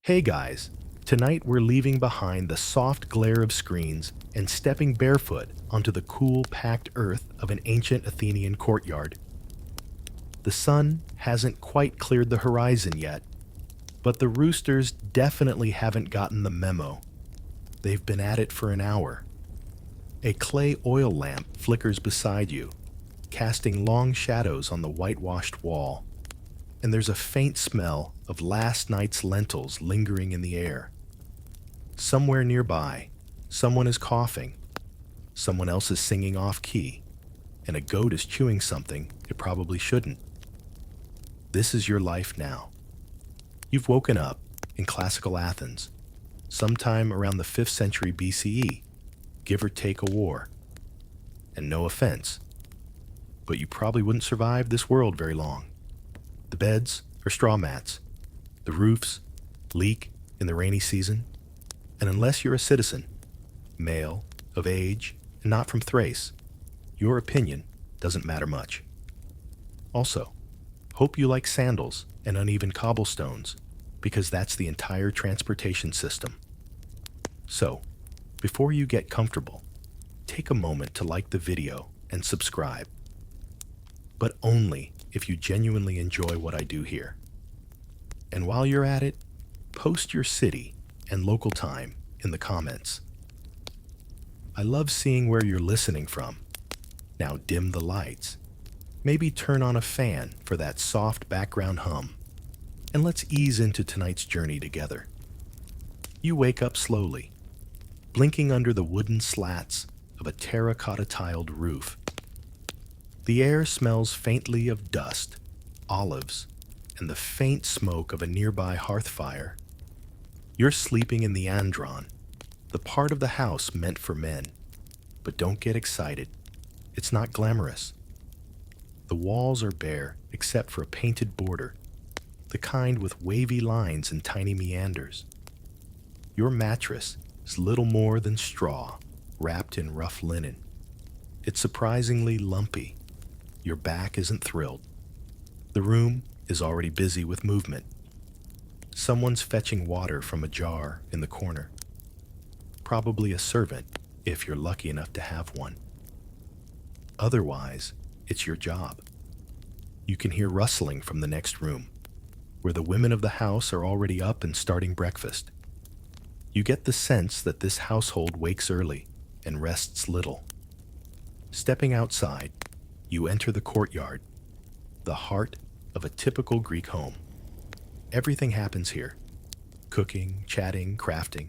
Hey guys, tonight we're leaving behind the soft glare of screens and stepping barefoot onto the cool, packed earth of an ancient Athenian courtyard. The sun hasn't quite cleared the horizon yet, but the roosters definitely haven't gotten the memo. They've been at it for an hour. A clay oil lamp flickers beside you, casting long shadows on the whitewashed wall, and there's a faint smell of last night's lentils lingering in the air. Somewhere nearby, someone is coughing, someone else is singing off-key, and a goat is chewing something it probably shouldn't. This is your life now. You've woken up in classical Athens, sometime around the 5th century BCE, give or take a war. And no offense, but you probably wouldn't survive this world very long. The beds are straw mats. The roofs leak in the rainy season. And unless you're a citizen, male, of age, and not from Thrace, your opinion doesn't matter much. Also, hope you like sandals and uneven cobblestones, because that's the entire transportation system. So, before you get comfortable, take a moment to like the video and subscribe. But only if you genuinely enjoy what I do here. And while you're at it, post your city and local time in the comments. I love seeing where you're listening from. Now dim the lights. Maybe turn on a fan for that soft background hum. And let's ease into tonight's journey together. You wake up slowly, blinking under the wooden slats of a terracotta-tiled roof. The air smells faintly of dust, olives, and the faint smoke of a nearby hearth fire. You're sleeping in the andron, the part of the house meant for men. But don't get excited. It's not glamorous. The walls are bare except for a painted border, the kind with wavy lines and tiny meanders. Your mattress is little more than straw, wrapped in rough linen. It's surprisingly lumpy. Your back isn't thrilled. The room is already busy with movement. Someone's fetching water from a jar in the corner. Probably a servant, if you're lucky enough to have one. Otherwise, it's your job. You can hear rustling from the next room, where the women of the house are already up and starting breakfast. You get the sense that this household wakes early and rests little. Stepping outside, you enter the courtyard, the heart of a typical Greek home. Everything happens here. Cooking, chatting, crafting,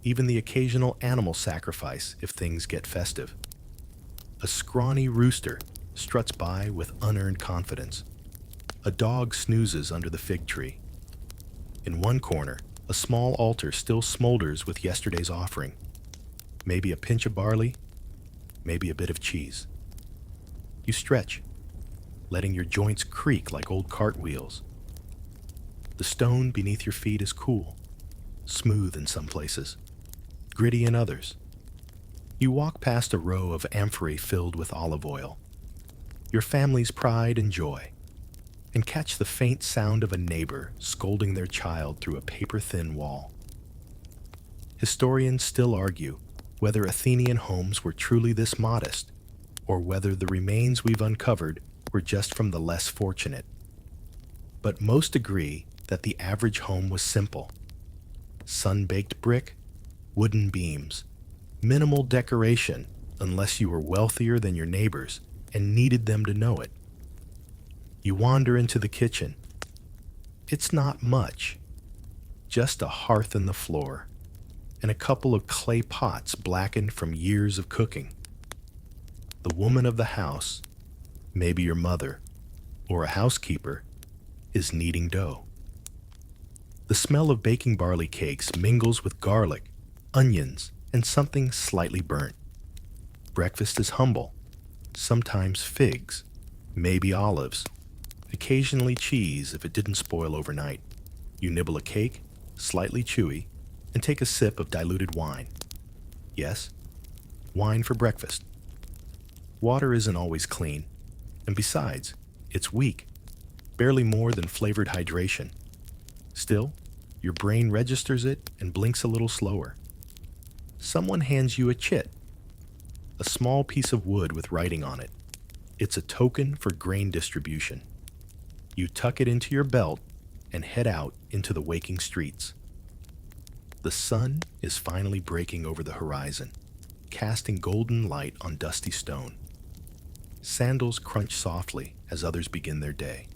even the occasional animal sacrifice if things get festive. A scrawny rooster struts by with unearned confidence. A dog snoozes under the fig tree. In one corner, a small altar still smolders with yesterday's offering. Maybe a pinch of barley, maybe a bit of cheese. You stretch, letting your joints creak like old cartwheels. The stone beneath your feet is cool, smooth in some places, gritty in others. You walk past a row of amphorae filled with olive oil, your family's pride and joy, and catch the faint sound of a neighbor scolding their child through a paper-thin wall. Historians still argue whether Athenian homes were truly this modest, or whether the remains we've uncovered were just from the less fortunate. But most agree that the average home was simple. Sun-baked brick, wooden beams, minimal decoration unless you were wealthier than your neighbors and needed them to know it. You wander into the kitchen. It's not much, just a hearth in the floor and a couple of clay pots blackened from years of cooking. The woman of the house, maybe your mother or a housekeeper, is kneading dough. The smell of baking barley cakes mingles with garlic, onions, and something slightly burnt. Breakfast is humble, sometimes figs, maybe olives, occasionally cheese if it didn't spoil overnight. You nibble a cake, slightly chewy, and take a sip of diluted wine. Yes, wine for breakfast. Water isn't always clean, and besides, it's weak, barely more than flavored hydration. Still, Your brain registers it and blinks a little slower. Someone hands you a chit, a small piece of wood with writing on it. It's a token for grain distribution. You tuck it into your belt and head out into the waking streets. The sun is finally breaking over the horizon, casting golden light on dusty stone. Sandals crunch softly as others begin their day.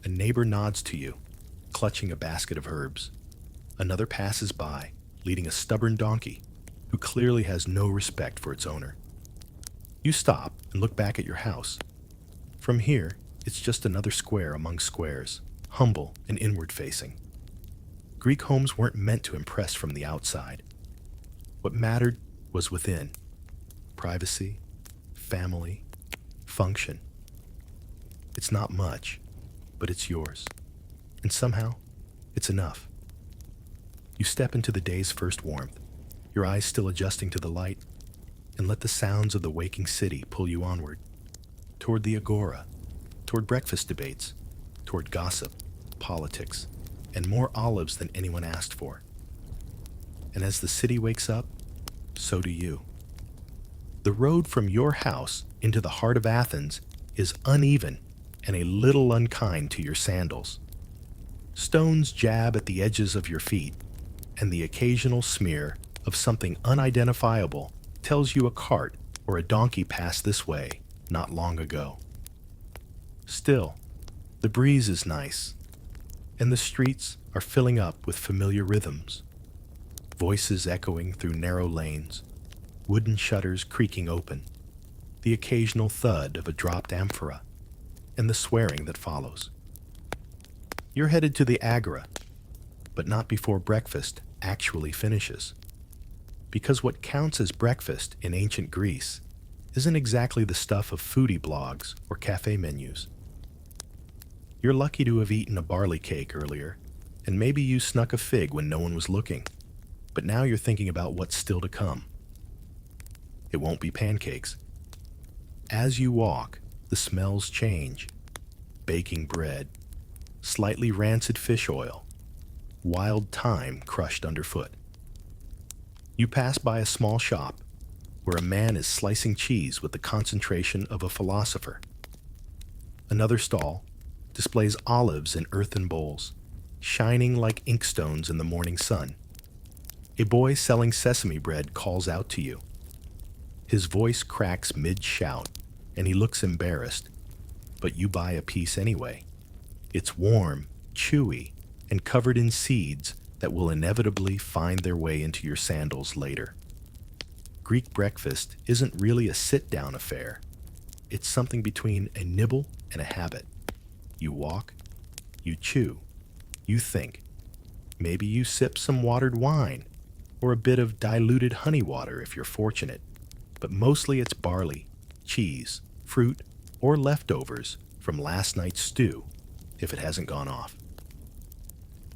A neighbor nods to you, clutching a basket of herbs. Another passes by, leading a stubborn donkey who clearly has no respect for its owner. You stop and look back at your house. From here, it's just another square among squares, humble and inward-facing. Greek homes weren't meant to impress from the outside. What mattered was within: privacy, family, function. It's not much, but it's yours. And somehow, it's enough. You step into the day's first warmth, your eyes still adjusting to the light, and let the sounds of the waking city pull you onward, toward the agora, toward breakfast debates, toward gossip, politics, and more olives than anyone asked for. And as the city wakes up, so do you. The road from your house into the heart of Athens is uneven and a little unkind to your sandals. Stones jab at the edges of your feet, and the occasional smear of something unidentifiable tells you a cart or a donkey passed this way not long ago. Still, the breeze is nice, and the streets are filling up with familiar rhythms. Voices echoing through narrow lanes, wooden shutters creaking open, the occasional thud of a dropped amphora, and the swearing that follows. You're headed to the agora, but not before breakfast actually finishes. Because what counts as breakfast in ancient Greece isn't exactly the stuff of foodie blogs or cafe menus. You're lucky to have eaten a barley cake earlier, and maybe you snuck a fig when no one was looking, but now you're thinking about what's still to come. It won't be pancakes. As you walk, the smells change. Baking bread, slightly rancid fish oil, wild thyme crushed underfoot. You pass by a small shop where a man is slicing cheese with the concentration of a philosopher. Another stall displays olives in earthen bowls, shining like inkstones in the morning sun. A boy selling sesame bread calls out to you. His voice cracks mid-shout, and he looks embarrassed, but you buy a piece anyway. It's warm, chewy, and covered in seeds that will inevitably find their way into your sandals later. Greek breakfast isn't really a sit-down affair. It's something between a nibble and a habit. You walk, you chew, you think. Maybe you sip some watered wine, or a bit of diluted honey water if you're fortunate. But mostly it's barley, cheese, fruit, or leftovers from last night's stew, if it hasn't gone off.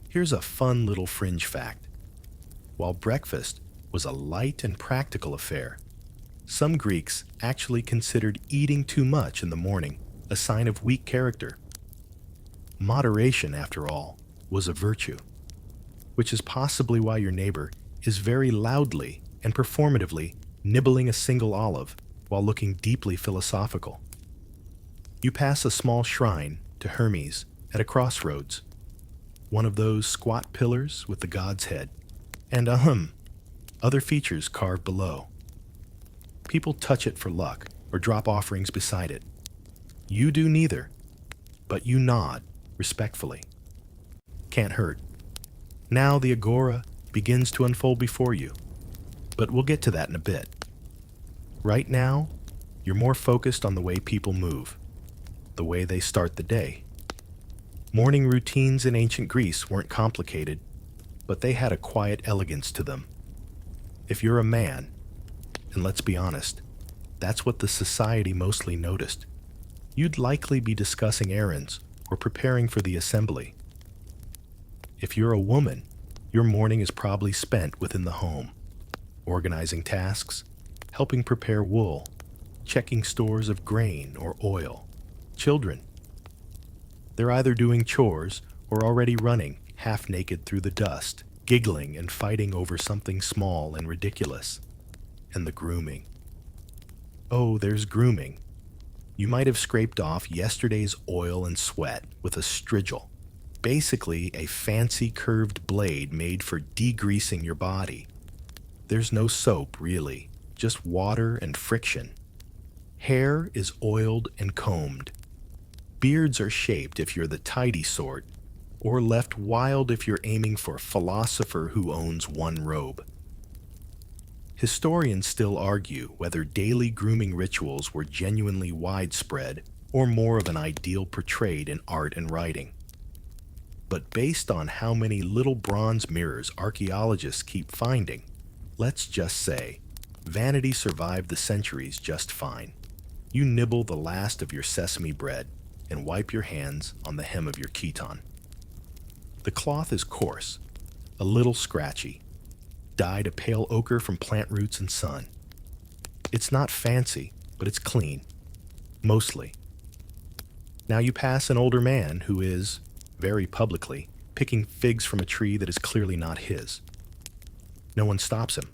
Here's a fun little fringe fact. While breakfast was a light and practical affair, some Greeks actually considered eating too much in the morning a sign of weak character. Moderation, after all, was a virtue, which is possibly why your neighbor is very loudly and performatively nibbling a single olive while looking deeply philosophical. You pass a small shrine to Hermes at a crossroads, one of those squat pillars with the god's head, and other features carved below. People touch it for luck or drop offerings beside it. You do neither, but you nod respectfully. Can't hurt. Now the agora begins to unfold before you, but we'll get to that in a bit. Right now, you're more focused on the way people move, the way they start the day. Morning routines in ancient Greece weren't complicated, but they had a quiet elegance to them. If you're a man, and let's be honest, that's what the society mostly noticed, you'd likely be discussing errands or preparing for the assembly. If you're a woman, your morning is probably spent within the home, organizing tasks, helping prepare wool, checking stores of grain or oil. Children, they're either doing chores or already running, half naked through the dust, giggling and fighting over something small and ridiculous. And the grooming. Oh, there's grooming. You might have scraped off yesterday's oil and sweat with a strigil, basically a fancy curved blade made for degreasing your body. There's no soap, really, just water and friction. Hair is oiled and combed. Beards are shaped if you're the tidy sort, or left wild if you're aiming for a philosopher who owns one robe. Historians still argue whether daily grooming rituals were genuinely widespread or more of an ideal portrayed in art and writing. But based on how many little bronze mirrors archaeologists keep finding, let's just say, vanity survived the centuries just fine. You nibble the last of your sesame bread and wipe your hands on the hem of your chiton. The cloth is coarse, a little scratchy, dyed a pale ochre from plant roots and sun. It's not fancy, but it's clean. Mostly. Now you pass an older man who is, very publicly, picking figs from a tree that is clearly not his. No one stops him.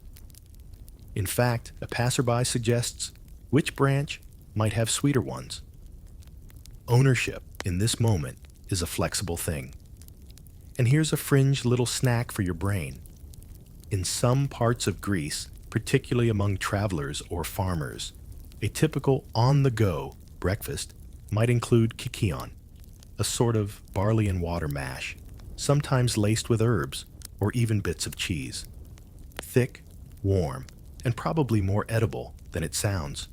In fact, a passerby suggests which branch might have sweeter ones. Ownership, in this moment, is a flexible thing. And here's a fringe little snack for your brain. In some parts of Greece, particularly among travelers or farmers, a typical on-the-go breakfast might include kikion, a sort of barley and water mash, sometimes laced with herbs or even bits of cheese. Thick, warm, and probably more edible than it sounds.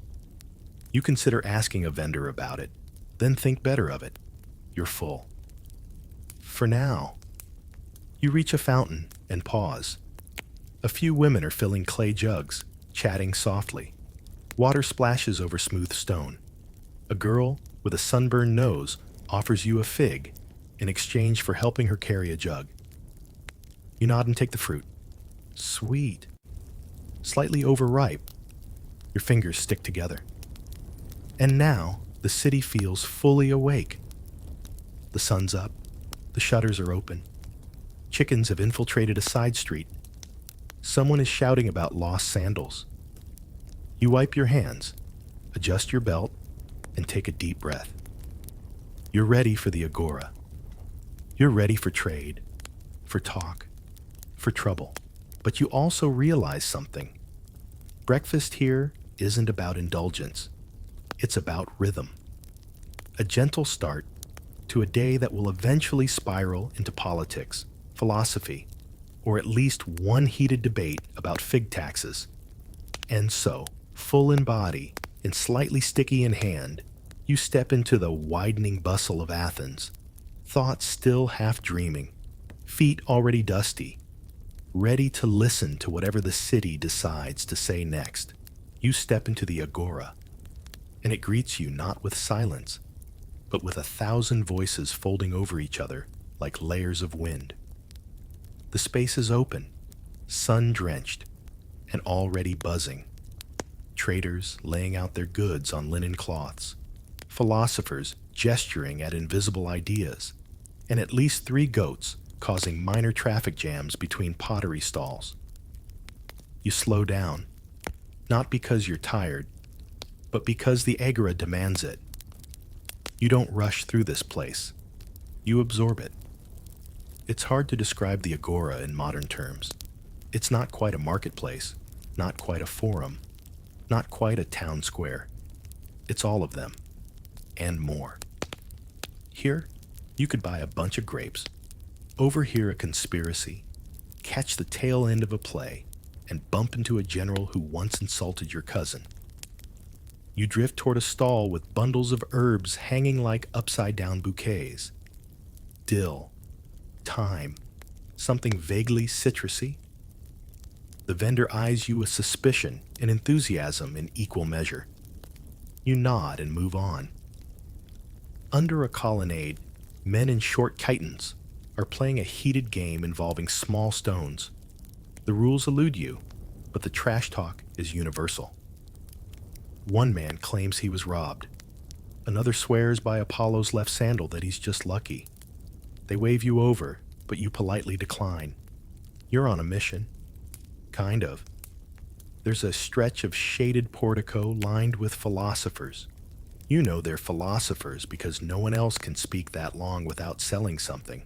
You consider asking a vendor about it, then think better of it. You're full. For now. You reach a fountain and pause. A few women are filling clay jugs, chatting softly. Water splashes over smooth stone. A girl with a sunburned nose offers you a fig in exchange for helping her carry a jug. You nod and take the fruit. Sweet. Slightly overripe. Your fingers stick together. And now, the city feels fully awake. The sun's up. The shutters are open. Chickens have infiltrated a side street. Someone is shouting about lost sandals. You wipe your hands, adjust your belt, and take a deep breath. You're ready for the agora. You're ready for trade, for talk, for trouble. But you also realize something. Breakfast here isn't about indulgence. It's about rhythm. A gentle start to a day that will eventually spiral into politics, philosophy, or at least one heated debate about fig taxes. And so, full in body and slightly sticky in hand, you step into the widening bustle of Athens, thoughts still half dreaming, feet already dusty, ready to listen to whatever the city decides to say next. You step into the agora, and it greets you not with silence, but with 1,000 voices folding over each other like layers of wind. The space is open, sun-drenched, and already buzzing. Traders laying out their goods on linen cloths, philosophers gesturing at invisible ideas, and at least 3 goats causing minor traffic jams between pottery stalls. You slow down, not because you're tired, but because the agora demands it. You don't rush through this place. You absorb it. It's hard to describe the agora in modern terms. It's not quite a marketplace, not quite a forum, not quite a town square. It's all of them, and more. Here, you could buy a bunch of grapes, overhear a conspiracy, catch the tail end of a play, and bump into a general who once insulted your cousin. You drift toward a stall with bundles of herbs hanging like upside-down bouquets. Dill, thyme, something vaguely citrusy. The vendor eyes you with suspicion and enthusiasm in equal measure. You nod and move on. Under a colonnade, men in short chitons are playing a heated game involving small stones. The rules elude you, but the trash talk is universal. One man claims he was robbed. Another swears by Apollo's left sandal that he's just lucky. They wave you over, but you politely decline. You're on a mission. Kind of. There's a stretch of shaded portico lined with philosophers. You know they're philosophers because no one else can speak that long without selling something.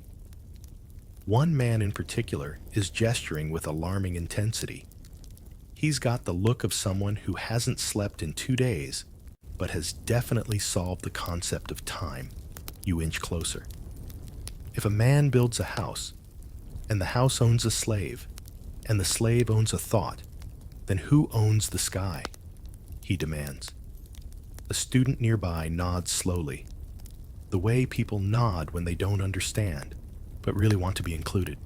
One man in particular is gesturing with alarming intensity. He's got the look of someone who hasn't slept in 2 days, but has definitely solved the concept of time. You inch closer. If a man builds a house, and the house owns a slave, and the slave owns a thought, then who owns the sky? He demands. A student nearby nods slowly, the way people nod when they don't understand, but really want to be included.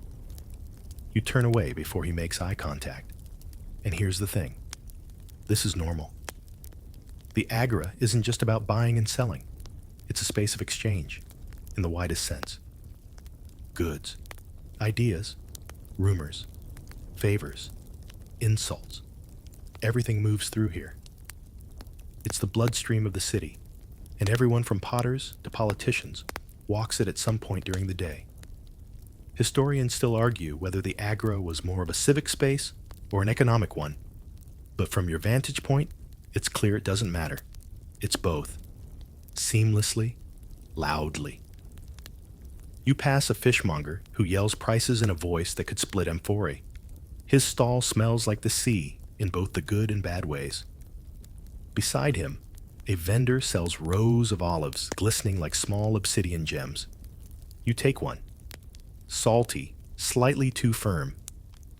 You turn away before he makes eye contact. And here's the thing. This is normal. The agora isn't just about buying and selling. It's a space of exchange, in the widest sense. Goods, ideas, rumors, favors, insults. Everything moves through here. It's the bloodstream of the city, and everyone from potters to politicians walks it at some point during the day. Historians still argue whether the agora was more of a civic space or an economic one, but from your vantage point, it's clear it doesn't matter. It's both. Seamlessly, loudly. You pass a fishmonger who yells prices in a voice that could split amphorae. His stall smells like the sea in both the good and bad ways. Beside him, a vendor sells rows of olives glistening like small obsidian gems. You take one. Salty, slightly too firm.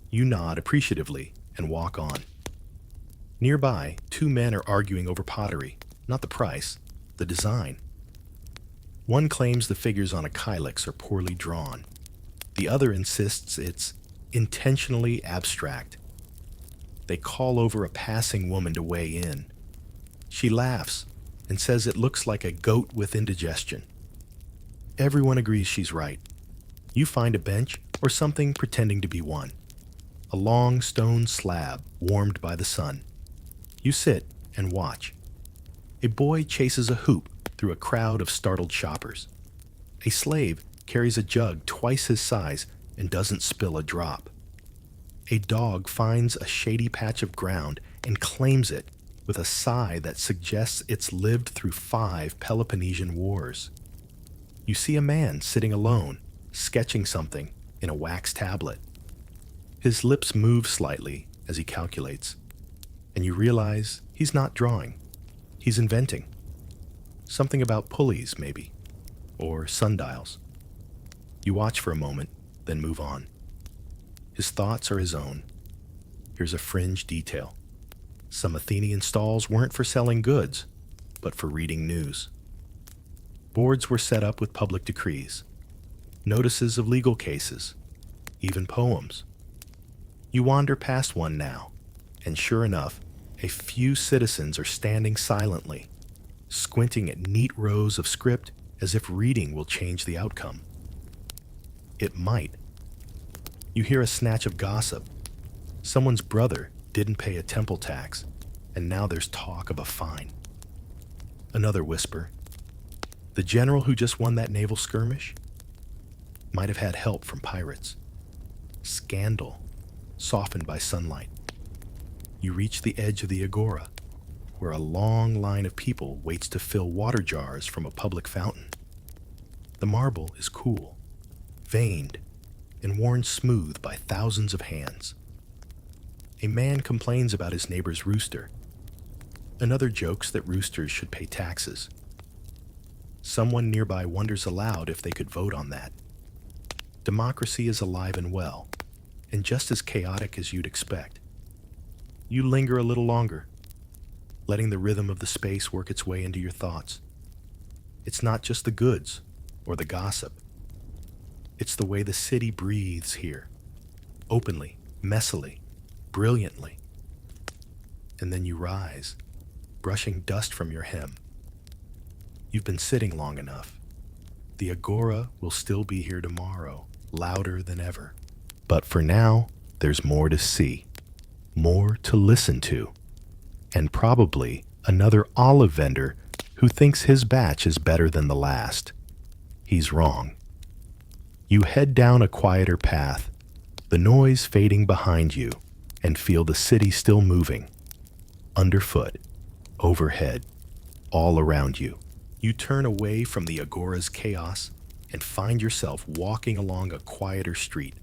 You nod appreciatively and walk on. Nearby, 2 men are arguing over pottery, not the price, the design. One claims the figures on a kylix are poorly drawn. The other insists it's intentionally abstract. They call over a passing woman to weigh in. She laughs and says it looks like a goat with indigestion. Everyone agrees she's right. You find a bench or something pretending to be one. A long stone slab warmed by the sun. You sit and watch. A boy chases a hoop through a crowd of startled shoppers. A slave carries a jug twice his size and doesn't spill a drop. A dog finds a shady patch of ground and claims it with a sigh that suggests it's lived through 5 Peloponnesian wars. You see a man sitting alone, sketching something in a wax tablet. His lips move slightly as he calculates, and you realize he's not drawing. He's inventing. Something about pulleys, maybe, or sundials. You watch for a moment, then move on. His thoughts are his own. Here's a fringe detail. Some Athenian stalls weren't for selling goods, but for reading news. Boards were set up with public decrees, notices of legal cases, even poems. You wander past one now, and sure enough, a few citizens are standing silently, squinting at neat rows of script as if reading will change the outcome. It might. You hear a snatch of gossip. Someone's brother didn't pay a temple tax, and now there's talk of a fine. Another whisper. The general who just won that naval skirmish might have had help from pirates. Scandal, softened by sunlight. You reach the edge of the agora, where a long line of people waits to fill water jars from a public fountain. The marble is cool, veined, and worn smooth by thousands of hands. A man complains about his neighbor's rooster. Another jokes that roosters should pay taxes. Someone nearby wonders aloud if they could vote on that. Democracy is alive and well, and just as chaotic as you'd expect. You linger a little longer, letting the rhythm of the space work its way into your thoughts. It's not just the goods or the gossip. It's the way the city breathes here, openly, messily, brilliantly. And then you rise, brushing dust from your hem. You've been sitting long enough. The agora will still be here tomorrow, louder than ever. But for now, there's more to see, more to listen to, and probably another olive vendor who thinks his batch is better than the last. He's wrong. You head down a quieter path, the noise fading behind you, and feel the city still moving. Underfoot, overhead, all around you. You turn away from the agora's chaos and find yourself walking along a quieter street,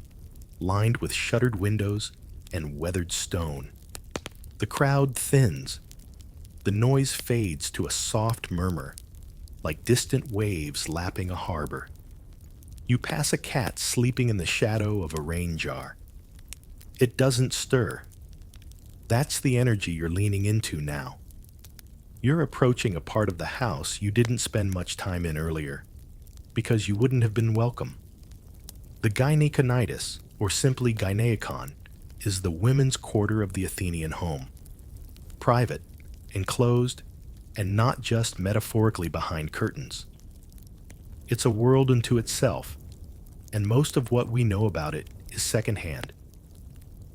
lined with shuttered windows and weathered stone. The crowd thins. The noise fades to a soft murmur, like distant waves lapping a harbor. You pass a cat sleeping in the shadow of a rain jar. It doesn't stir. That's the energy you're leaning into now. You're approaching a part of the house you didn't spend much time in earlier, because you wouldn't have been welcome. The gynaeconitis, or simply gynaecon, is the women's quarter of the Athenian home. Private, enclosed, and not just metaphorically behind curtains. It's a world unto itself, and most of what we know about it is secondhand.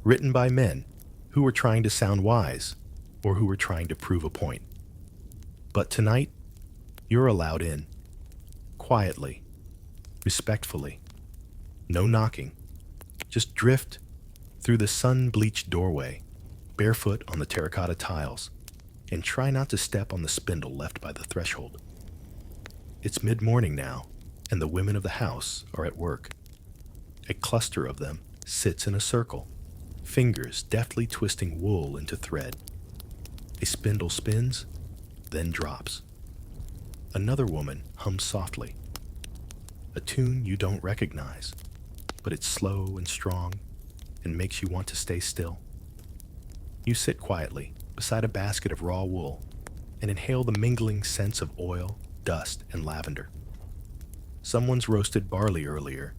Written by men who were trying to sound wise or who were trying to prove a point. But tonight, you're allowed in. Quietly, respectfully. No knocking. Just drift through the sun-bleached doorway, barefoot on the terracotta tiles, and try not to step on the spindle left by the threshold. It's mid-morning now, and the women of the house are at work. A cluster of them sits in a circle, fingers deftly twisting wool into thread. A spindle spins, then drops. Another woman hums softly. A tune you don't recognize, but it's slow and strong and makes you want to stay still. You sit quietly beside a basket of raw wool and inhale the mingling scents of oil, dust, and lavender. Someone's roasted barley earlier,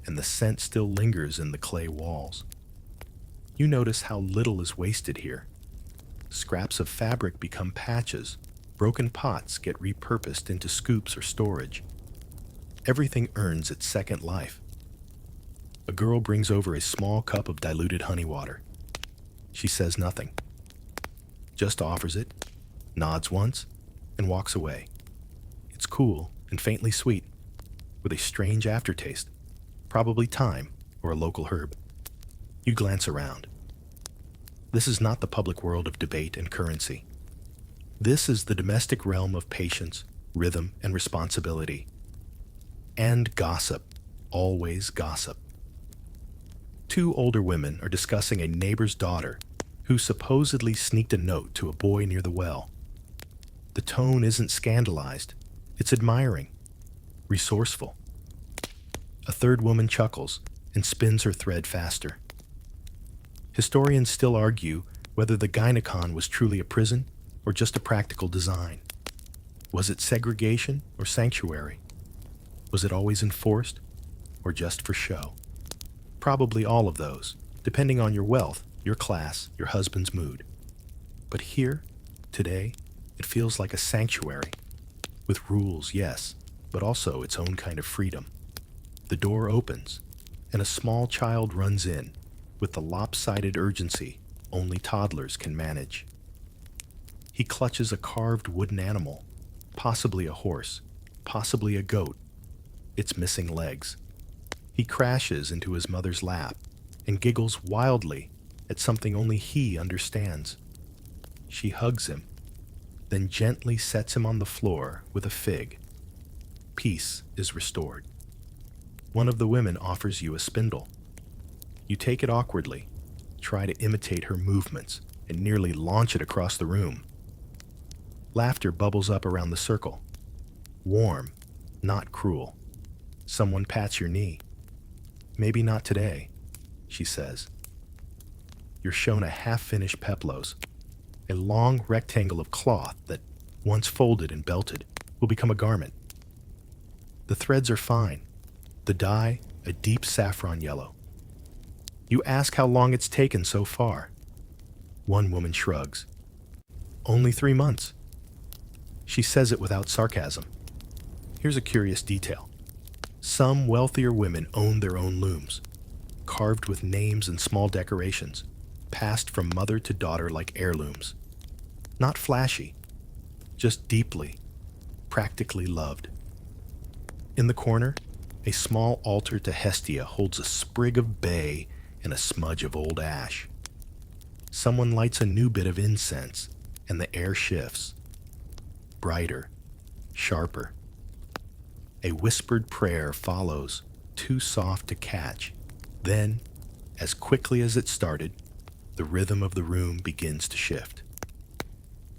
and the scent still lingers in the clay walls. You notice how little is wasted here. Scraps of fabric become patches, broken pots get repurposed into scoops or storage. Everything earns its second life. A girl brings over a small cup of diluted honey water. She says nothing, just offers it, nods once, and walks away. It's cool and faintly sweet, with a strange aftertaste, probably thyme or a local herb. You glance around. This is not the public world of debate and currency. This is the domestic realm of patience, rhythm, and responsibility. And gossip, always gossip. Two older women are discussing a neighbor's daughter who supposedly sneaked a note to a boy near the well. The tone isn't scandalized, it's admiring, resourceful. A third woman chuckles and spins her thread faster. Historians still argue whether the gynecon was truly a prison or just a practical design. Was it segregation or sanctuary? Was it always enforced or just for show? Probably all of those, depending on your wealth, your class, your husband's mood. But here, today, it feels like a sanctuary. With rules, yes, but also its own kind of freedom. The door opens, and a small child runs in, with the lopsided urgency only toddlers can manage. He clutches a carved wooden animal, possibly a horse, possibly a goat, its missing legs. He crashes into his mother's lap and giggles wildly at something only he understands. She hugs him, then gently sets him on the floor with a fig. Peace is restored. One of the women offers you a spindle. You take it awkwardly, try to imitate her movements, and nearly launch it across the room. Laughter bubbles up around the circle. Warm, not cruel. Someone pats your knee. Maybe not today, she says. You're shown a half-finished peplos, a long rectangle of cloth that, once folded and belted, will become a garment. The threads are fine, the dye a deep saffron yellow. You ask how long it's taken so far. One woman shrugs. Only 3 months. She says it without sarcasm. Here's a curious detail. Some wealthier women own their own looms, carved with names and small decorations, passed from mother to daughter like heirlooms. Not flashy, just deeply, practically loved. In the corner, A small altar to Hestia holds a sprig of bay and a smudge of old ash. Someone lights a new bit of incense, and the air shifts. Brighter, sharper. A whispered prayer follows, too soft to catch. Then, as quickly as it started, the rhythm of the room begins to shift.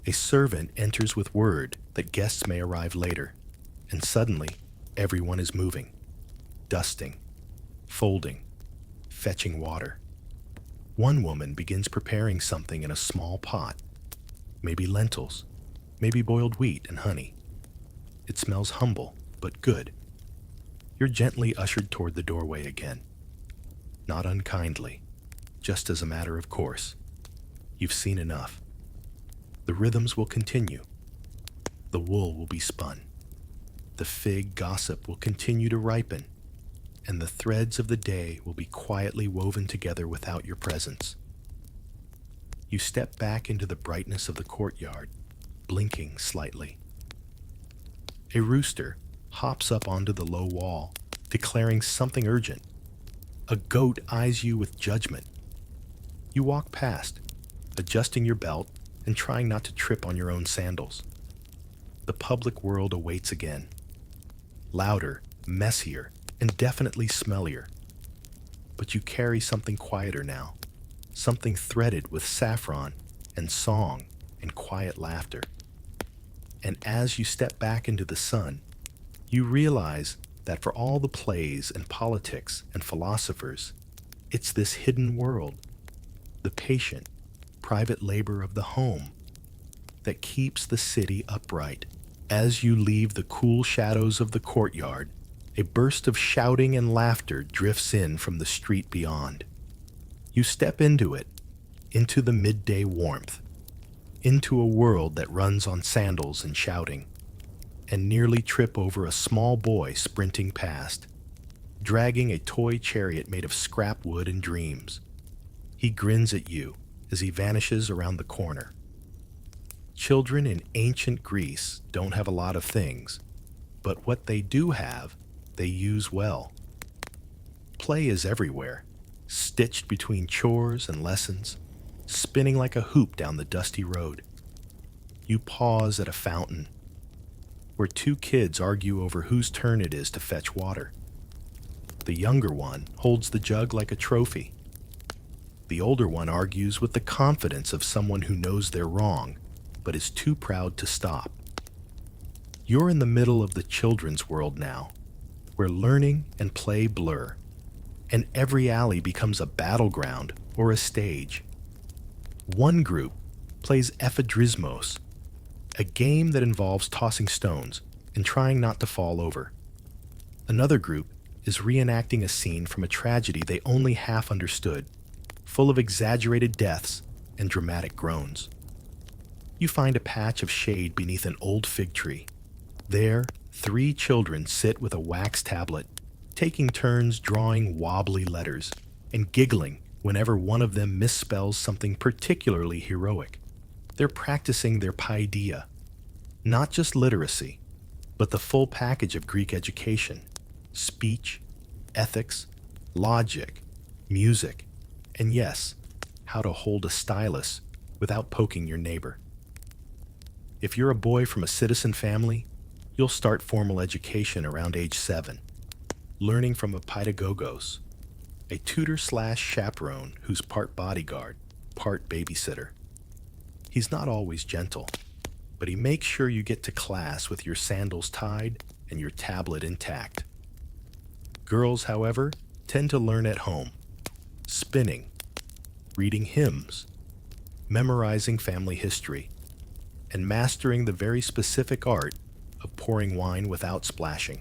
A servant enters with word that guests may arrive later, and suddenly everyone is moving, dusting, folding, fetching water. One woman begins preparing something in a small pot, maybe lentils, maybe boiled wheat and honey. It smells humble, but good. You're gently ushered toward the doorway again. Not unkindly, just as a matter of course. You've seen enough. The rhythms will continue. The wool will be spun. The fig gossip will continue to ripen, and the threads of the day will be quietly woven together without your presence. You step back into the brightness of the courtyard, blinking slightly. A rooster hops up onto the low wall, declaring something urgent. A goat eyes you with judgment. You walk past, adjusting your belt and trying not to trip on your own sandals. The public world awaits again. Louder, messier, and definitely smellier. But you carry something quieter now, something threaded with saffron and song and quiet laughter. And as you step back into the sun, you realize that for all the plays and politics and philosophers, it's this hidden world, the patient, private labor of the home, that keeps the city upright. As you leave the cool shadows of the courtyard, a burst of shouting and laughter drifts in from the street beyond. You step into it, into the midday warmth, into a world that runs on sandals and shouting, and nearly trip over a small boy sprinting past, dragging a toy chariot made of scrap wood and dreams. He grins at you as he vanishes around the corner. Children in ancient Greece don't have a lot of things, but what they do have, they use well. Play is everywhere, stitched between chores and lessons, spinning like a hoop down the dusty road. You pause at a fountain, where two kids argue over whose turn it is to fetch water. The younger one holds the jug like a trophy. The older one argues with the confidence of someone who knows they're wrong, but is too proud to stop. You're in the middle of the children's world now, where learning and play blur, and every alley becomes a battleground or a stage. One group plays ephedrismos, a game that involves tossing stones and trying not to fall over. Another group is reenacting a scene from a tragedy they only half understood, full of exaggerated deaths and dramatic groans. You find a patch of shade beneath an old fig tree. There, 3 children sit with a wax tablet, taking turns drawing wobbly letters and giggling whenever one of them misspells something particularly heroic. They're practicing their paideia, not just literacy, but the full package of Greek education: speech, ethics, logic, music, and yes, how to hold a stylus without poking your neighbor. If you're a boy from a citizen family, you'll start formal education around age 7, learning from a pedagogos, a tutor/chaperone who's part bodyguard, part babysitter. He's not always gentle, but he makes sure you get to class with your sandals tied and your tablet intact. Girls, however, tend to learn at home, spinning, reading hymns, memorizing family history, and mastering the very specific art of pouring wine without splashing.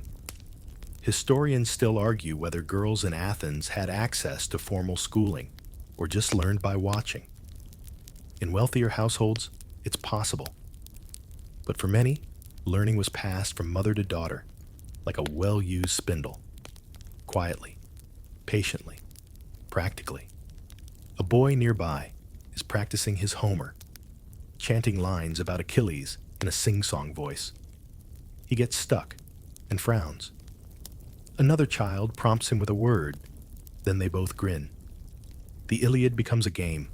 Historians still argue whether girls in Athens had access to formal schooling or just learned by watching. In wealthier households, it's possible. But for many, learning was passed from mother to daughter, like a well-used spindle. Quietly, patiently, practically. A boy nearby is practicing his Homer, chanting lines about Achilles in a sing-song voice. He gets stuck and frowns. Another child prompts him with a word, then they both grin. The Iliad becomes a game.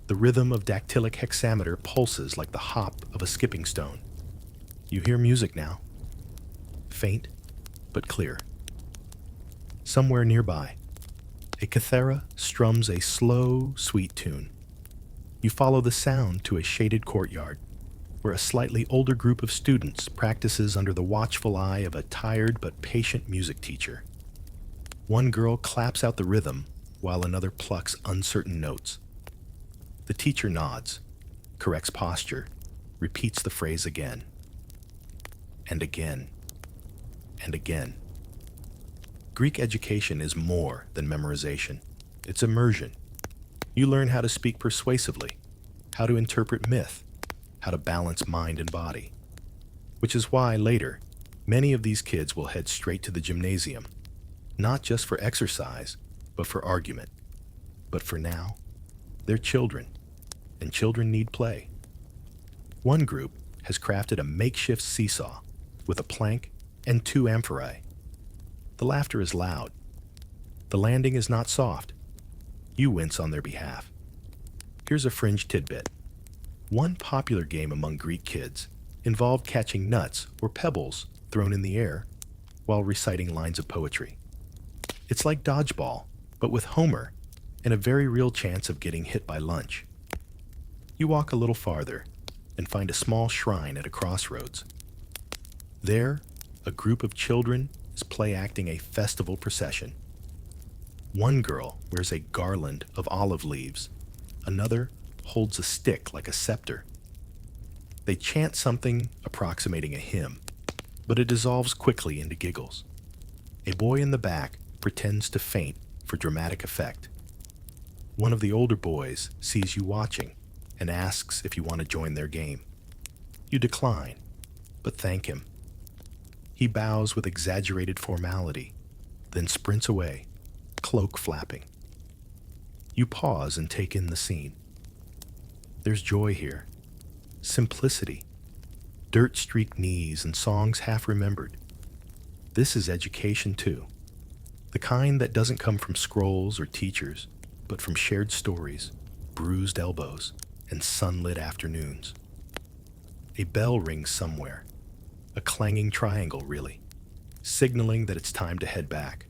The rhythm of dactylic hexameter pulses like the hop of a skipping stone. You hear music now. Faint, but clear. Somewhere nearby, a cathara strums a slow, sweet tune. You follow the sound to a shaded courtyard, where a slightly older group of students practices under the watchful eye of a tired but patient music teacher. One girl claps out the rhythm, while another plucks uncertain notes. The teacher nods, corrects posture, repeats the phrase again. And again. And again. Greek education is more than memorization. It's immersion. You learn how to speak persuasively, how to interpret myth, how to balance mind and body. Which is why, later, many of these kids will head straight to the gymnasium, not just for exercise, but for argument. But for now, they're children, and children need play. One group has crafted a makeshift seesaw with a plank and 2 amphorae. The laughter is loud. The landing is not soft. You wince on their behalf. Here's a fringe tidbit. One popular game among Greek kids involved catching nuts or pebbles thrown in the air while reciting lines of poetry. It's like dodgeball, but with Homer and a very real chance of getting hit by lunch. You walk a little farther and find a small shrine at a crossroads. There, a group of children is play-acting a festival procession. One girl wears a garland of olive leaves. Another holds a stick like a scepter. They chant something approximating a hymn, but it dissolves quickly into giggles. A boy in the back pretends to faint for dramatic effect. One of the older boys sees you watching and asks if you want to join their game. You decline, but thank him. He bows with exaggerated formality, then sprints away, cloak flapping. You pause and take in the scene. There's joy here, simplicity, dirt-streaked knees and songs half remembered. This is education too, the kind that doesn't come from scrolls or teachers, but from shared stories, bruised elbows, and sunlit afternoons. A bell rings somewhere, a clanging triangle really, signaling that it's time to head back.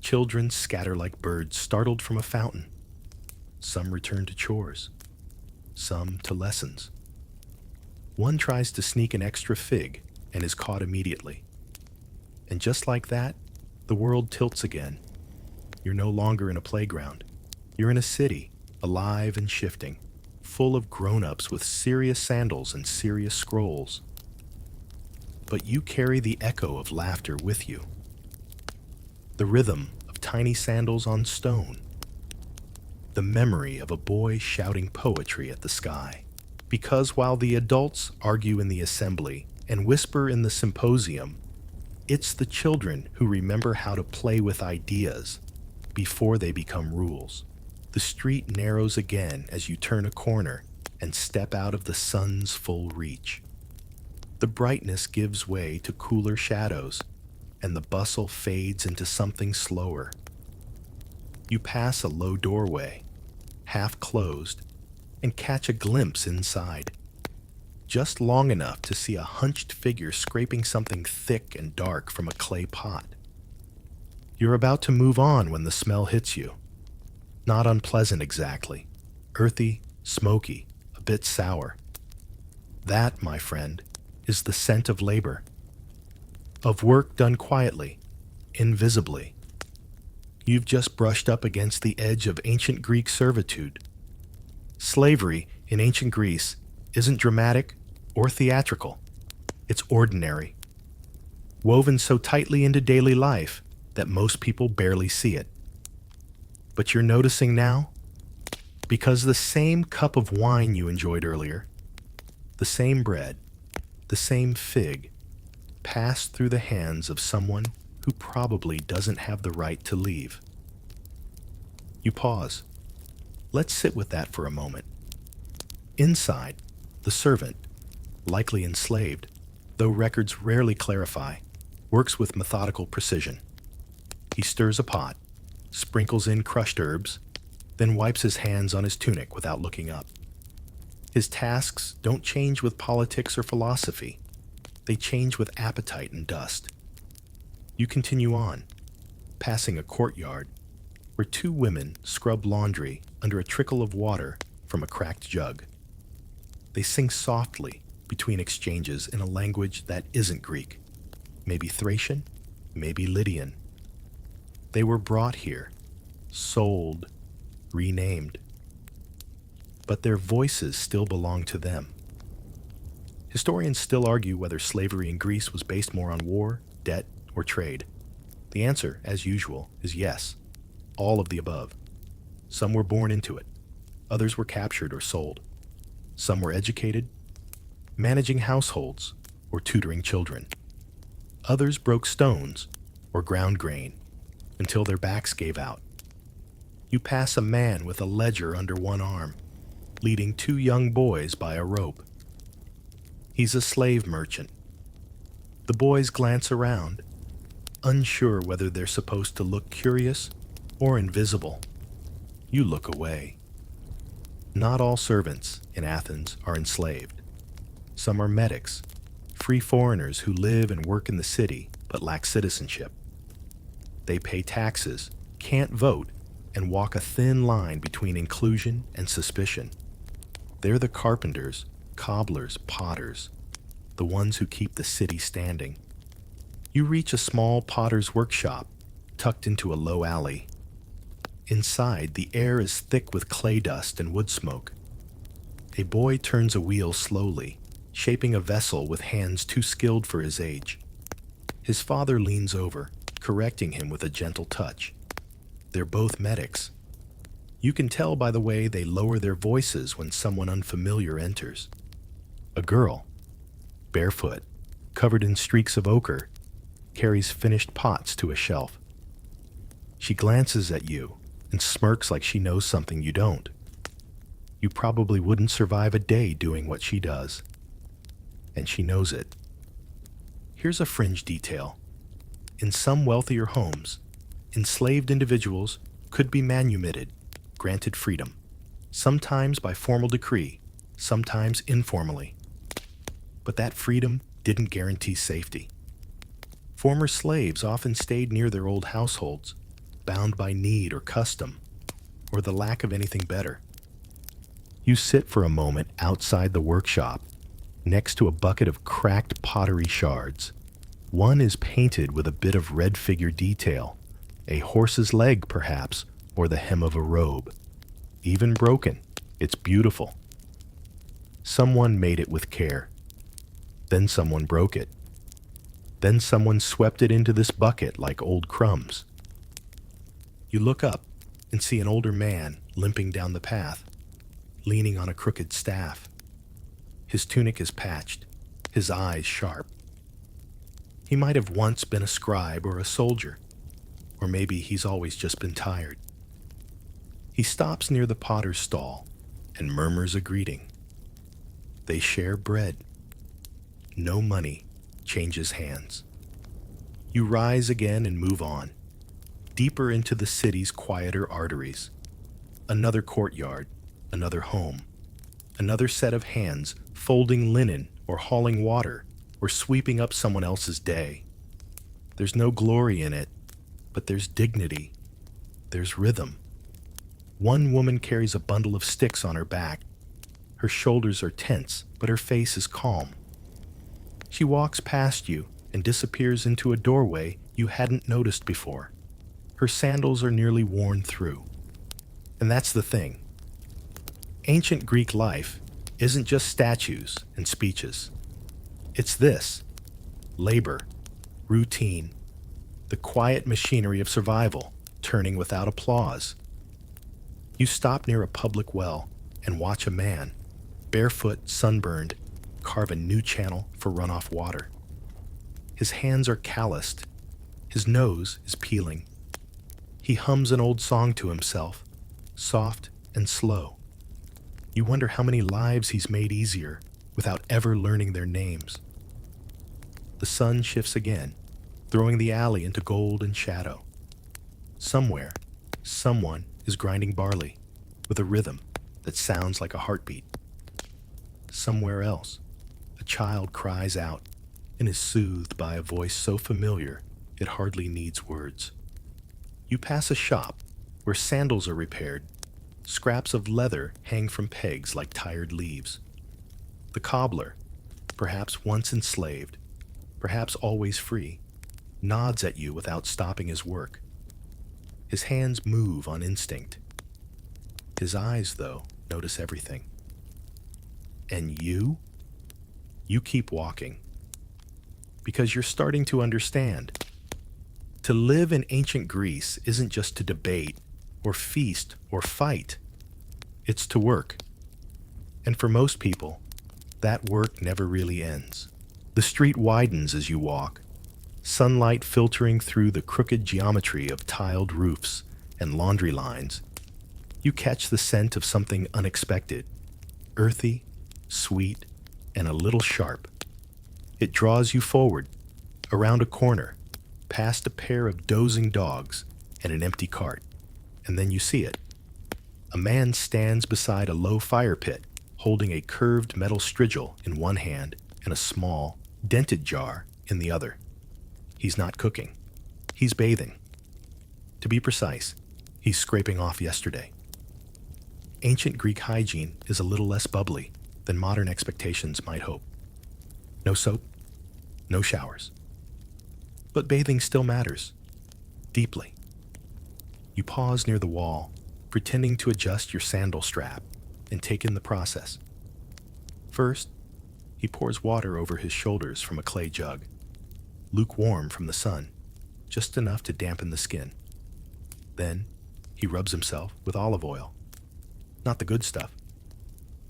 Children scatter like birds startled from a fountain. Some return to chores, some to lessons. One tries to sneak an extra fig and is caught immediately. And just like that, the world tilts again. You're no longer in a playground. You're in a city, alive and shifting, full of grown-ups with serious sandals and serious scrolls. But you carry the echo of laughter with you. The rhythm of tiny sandals on stone. The memory of a boy shouting poetry at the sky. Because while the adults argue in the assembly and whisper in the symposium, it's the children who remember how to play with ideas before they become rules. The street narrows again as you turn a corner and step out of the sun's full reach. The brightness gives way to cooler shadows, and the bustle fades into something slower. You pass a low doorway, half closed, and catch a glimpse inside. Just long enough to see a hunched figure scraping something thick and dark from a clay pot. You're about to move on when the smell hits you. Not unpleasant exactly. Earthy, smoky, a bit sour. That, my friend, is the scent of labor. Of work done quietly, invisibly. You've just brushed up against the edge of ancient Greek servitude. Slavery in ancient Greece isn't dramatic or theatrical. It's ordinary, woven so tightly into daily life that most people barely see it. But you're noticing now? Because the same cup of wine you enjoyed earlier, the same bread, the same fig, passed through the hands of someone who probably doesn't have the right to leave. You pause. Let's sit with that for a moment. Inside, the servant, likely enslaved, though records rarely clarify, works with methodical precision. He stirs a pot, sprinkles in crushed herbs, then wipes his hands on his tunic without looking up. His tasks don't change with politics or philosophy. They change with appetite and dust. You continue on, passing a courtyard where two women scrub laundry under a trickle of water from a cracked jug. They sing softly between exchanges in a language that isn't Greek, maybe Thracian, maybe Lydian. They were brought here, sold, renamed. But their voices still belong to them. Historians still argue whether slavery in Greece was based more on war, debt, or trade. The answer, as usual, is yes, all of the above. Some were born into it. Others were captured or sold. Some were educated, managing households, or tutoring children. Others broke stones or ground grain until their backs gave out. You pass a man with a ledger under one arm, leading two young boys by a rope. He's a slave merchant. The boys glance around, unsure whether they're supposed to look curious or invisible. You look away. Not all servants in Athens are enslaved. Some are medics, free foreigners who live and work in the city but lack citizenship. They pay taxes, can't vote, and walk a thin line between inclusion and suspicion. They're the carpenters, cobblers, potters, the ones who keep the city standing. You reach a small potter's workshop tucked into a low alley. Inside, the air is thick with clay dust and wood smoke. A boy turns a wheel slowly, shaping a vessel with hands too skilled for his age. His father leans over, correcting him with a gentle touch. They're both medics. You can tell by the way they lower their voices when someone unfamiliar enters. A girl, barefoot, covered in streaks of ochre, carries finished pots to a shelf. She glances at you and smirks like she knows something you don't. You probably wouldn't survive a day doing what she does. And she knows it. Here's a fringe detail. In some wealthier homes, enslaved individuals could be manumitted, granted freedom, sometimes by formal decree, sometimes informally. But that freedom didn't guarantee safety. Former slaves often stayed near their old households, bound by need or custom, or the lack of anything better. You sit for a moment outside the workshop, next to a bucket of cracked pottery shards. One is painted with a bit of red figure detail, a horse's leg perhaps, or the hem of a robe. Even broken, it's beautiful. Someone made it with care. Then someone broke it. Then someone swept it into this bucket like old crumbs. You look up and see an older man limping down the path, leaning on a crooked staff. His tunic is patched, his eyes sharp. He might have once been a scribe or a soldier, or maybe he's always just been tired. He stops near the potter's stall and murmurs a greeting. They share bread. No money changes hands. You rise again and move on, deeper into the city's quieter arteries. Another courtyard, another home, another set of hands folding linen or hauling water or sweeping up someone else's day. There's no glory in it, but there's dignity. There's rhythm. One woman carries a bundle of sticks on her back. Her shoulders are tense, but her face is calm. She walks past you and disappears into a doorway you hadn't noticed before. Her sandals are nearly worn through. And that's the thing. Ancient Greek life isn't just statues and speeches. It's this: labor, routine, the quiet machinery of survival, turning without applause. You stop near a public well and watch a man, barefoot, sunburned, carve a new channel for runoff water. His hands are calloused. His nose is peeling. He hums an old song to himself, soft and slow. You wonder how many lives he's made easier without ever learning their names. The sun shifts again. throwing the alley into gold and shadow. Somewhere, someone is grinding barley with a rhythm that sounds like a heartbeat. Somewhere else, a child cries out and is soothed by a voice so familiar it hardly needs words. You pass a shop where sandals are repaired. Scraps of leather hang from pegs like tired leaves. The cobbler, perhaps once enslaved, perhaps always free, nods at you without stopping his work. His hands move on instinct. His eyes, though, notice everything. And you? You keep walking. Because you're starting to understand. To live in ancient Greece isn't just to debate, or feast, or fight. It's to work. And for most people, that work never really ends. The street widens as you walk, sunlight filtering through the crooked geometry of tiled roofs and laundry lines. You catch the scent of something unexpected, earthy, sweet, and a little sharp. It draws you forward, around a corner, past a pair of dozing dogs and an empty cart, and then you see it. A man stands beside a low fire pit, holding a curved metal strigil in one hand and a small, dented jar in the other. He's not cooking. He's bathing. To be precise, he's scraping off yesterday. Ancient Greek hygiene is a little less bubbly than modern expectations might hope. No soap, no showers. But bathing still matters, deeply. You pause near the wall, pretending to adjust your sandal strap and take in the process. First, he pours water over his shoulders from a clay jug, lukewarm from the sun, just enough to dampen the skin. Then, he rubs himself with olive oil. Not the good stuff.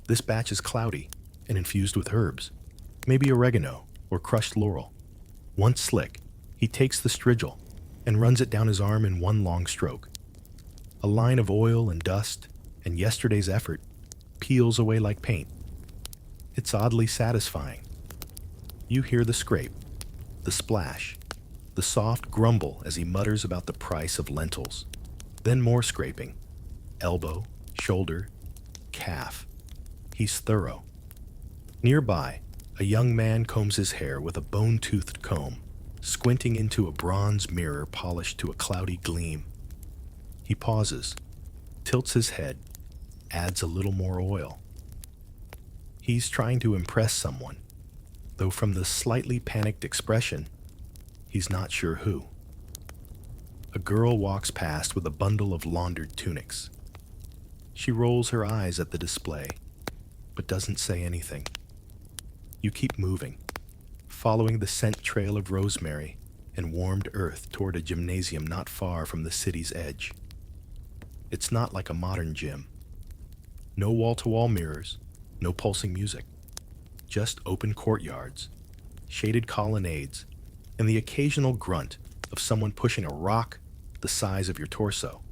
This batch is cloudy and infused with herbs, maybe oregano or crushed laurel. Once slick, he takes the strigil and runs it down his arm in one long stroke. A line of oil and dust and yesterday's effort peels away like paint. It's oddly satisfying. You hear the scrape, the splash, the soft grumble as he mutters about the price of lentils. Then more scraping. Elbow, shoulder, calf. He's thorough. Nearby, a young man combs his hair with a bone-toothed comb, squinting into a bronze mirror polished to a cloudy gleam. He pauses, tilts his head, adds a little more oil. He's trying to impress someone, though from the slightly panicked expression, he's not sure who. A girl walks past with a bundle of laundered tunics. She rolls her eyes at the display, but doesn't say anything. You keep moving, following the scent trail of rosemary and warmed earth toward a gymnasium not far from the city's edge. It's not like a modern gym. No wall-to-wall mirrors, no pulsing music. Just open courtyards, shaded colonnades, and the occasional grunt of someone pushing a rock the size of your torso.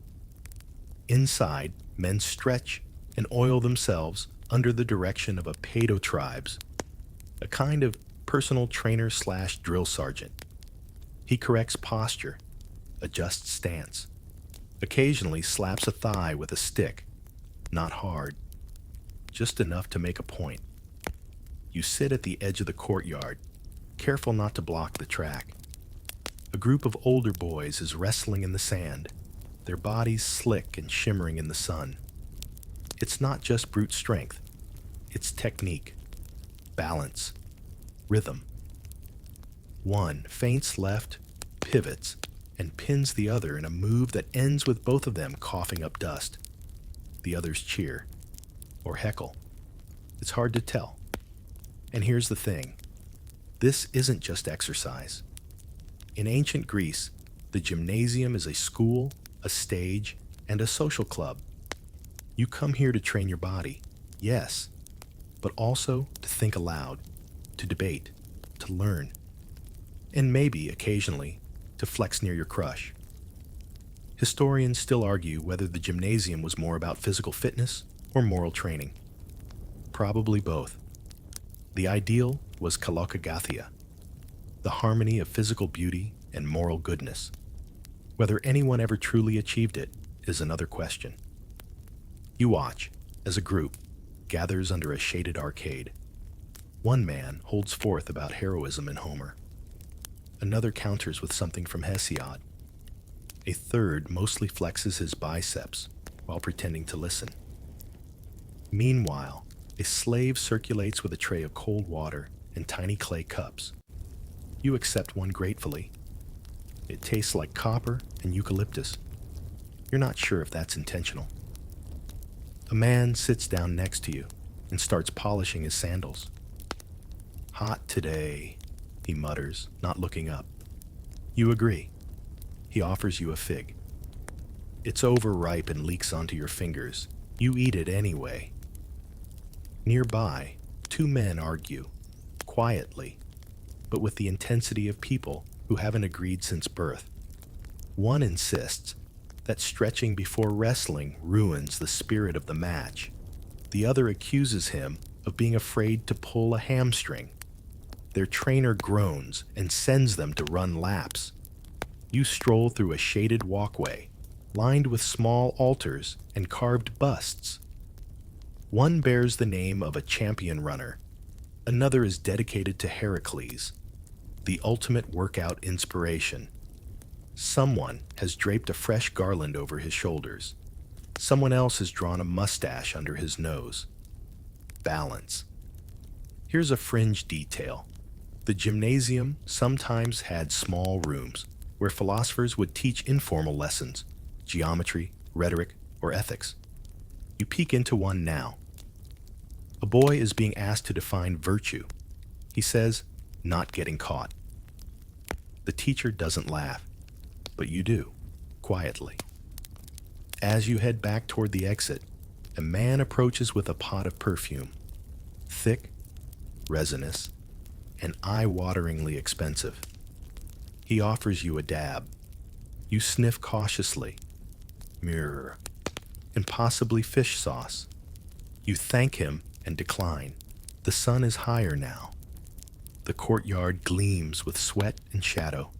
Inside, men stretch and oil themselves under the direction of a paedo-tribes, a kind of personal trainer/drill sergeant. He corrects posture, adjusts stance, occasionally slaps a thigh with a stick, not hard, just enough to make a point. You sit at the edge of the courtyard, careful not to block the track. A group of older boys is wrestling in the sand, their bodies slick and shimmering in the sun. It's not just brute strength, it's technique, balance, rhythm. One feints left, pivots, and pins the other in a move that ends with both of them coughing up dust. The others cheer, or heckle. It's hard to tell. And here's the thing. This isn't just exercise. In ancient Greece, the gymnasium is a school, a stage, and a social club. You come here to train your body, yes, but also to think aloud, to debate, to learn, and maybe, occasionally, to flex near your crush. Historians still argue whether the gymnasium was more about physical fitness or moral training. Probably both. The ideal was kalokagathia, the harmony of physical beauty and moral goodness. Whether anyone ever truly achieved it is another question. You watch as a group gathers under a shaded arcade. One man holds forth about heroism in Homer. Another counters with something from Hesiod. A third mostly flexes his biceps while pretending to listen. Meanwhile, a slave circulates with a tray of cold water and tiny clay cups. You accept one gratefully. It tastes like copper and eucalyptus. You're not sure if that's intentional. A man sits down next to you and starts polishing his sandals. "Hot today," he mutters, not looking up. You agree. He offers you a fig. It's overripe and leaks onto your fingers. You eat it anyway. Nearby, two men argue, quietly, but with the intensity of people who haven't agreed since birth. One insists that stretching before wrestling ruins the spirit of the match. The other accuses him of being afraid to pull a hamstring. Their trainer groans and sends them to run laps. You stroll through a shaded walkway, lined with small altars and carved busts. One bears the name of a champion runner. Another is dedicated to Heracles, the ultimate workout inspiration. Someone has draped a fresh garland over his shoulders. Someone else has drawn a mustache under his nose. Balance. Here's a fringe detail. The gymnasium sometimes had small rooms where philosophers would teach informal lessons, geometry, rhetoric, or ethics. You peek into one now. A boy is being asked to define virtue. He says, "Not getting caught." The teacher doesn't laugh, but you do, quietly. As you head back toward the exit, a man approaches with a pot of perfume. Thick, resinous, and eye-wateringly expensive. He offers you a dab. You sniff cautiously. Myrrh, and possibly fish sauce. You thank him and decline. The sun is higher now. The courtyard gleams with sweat and shadow.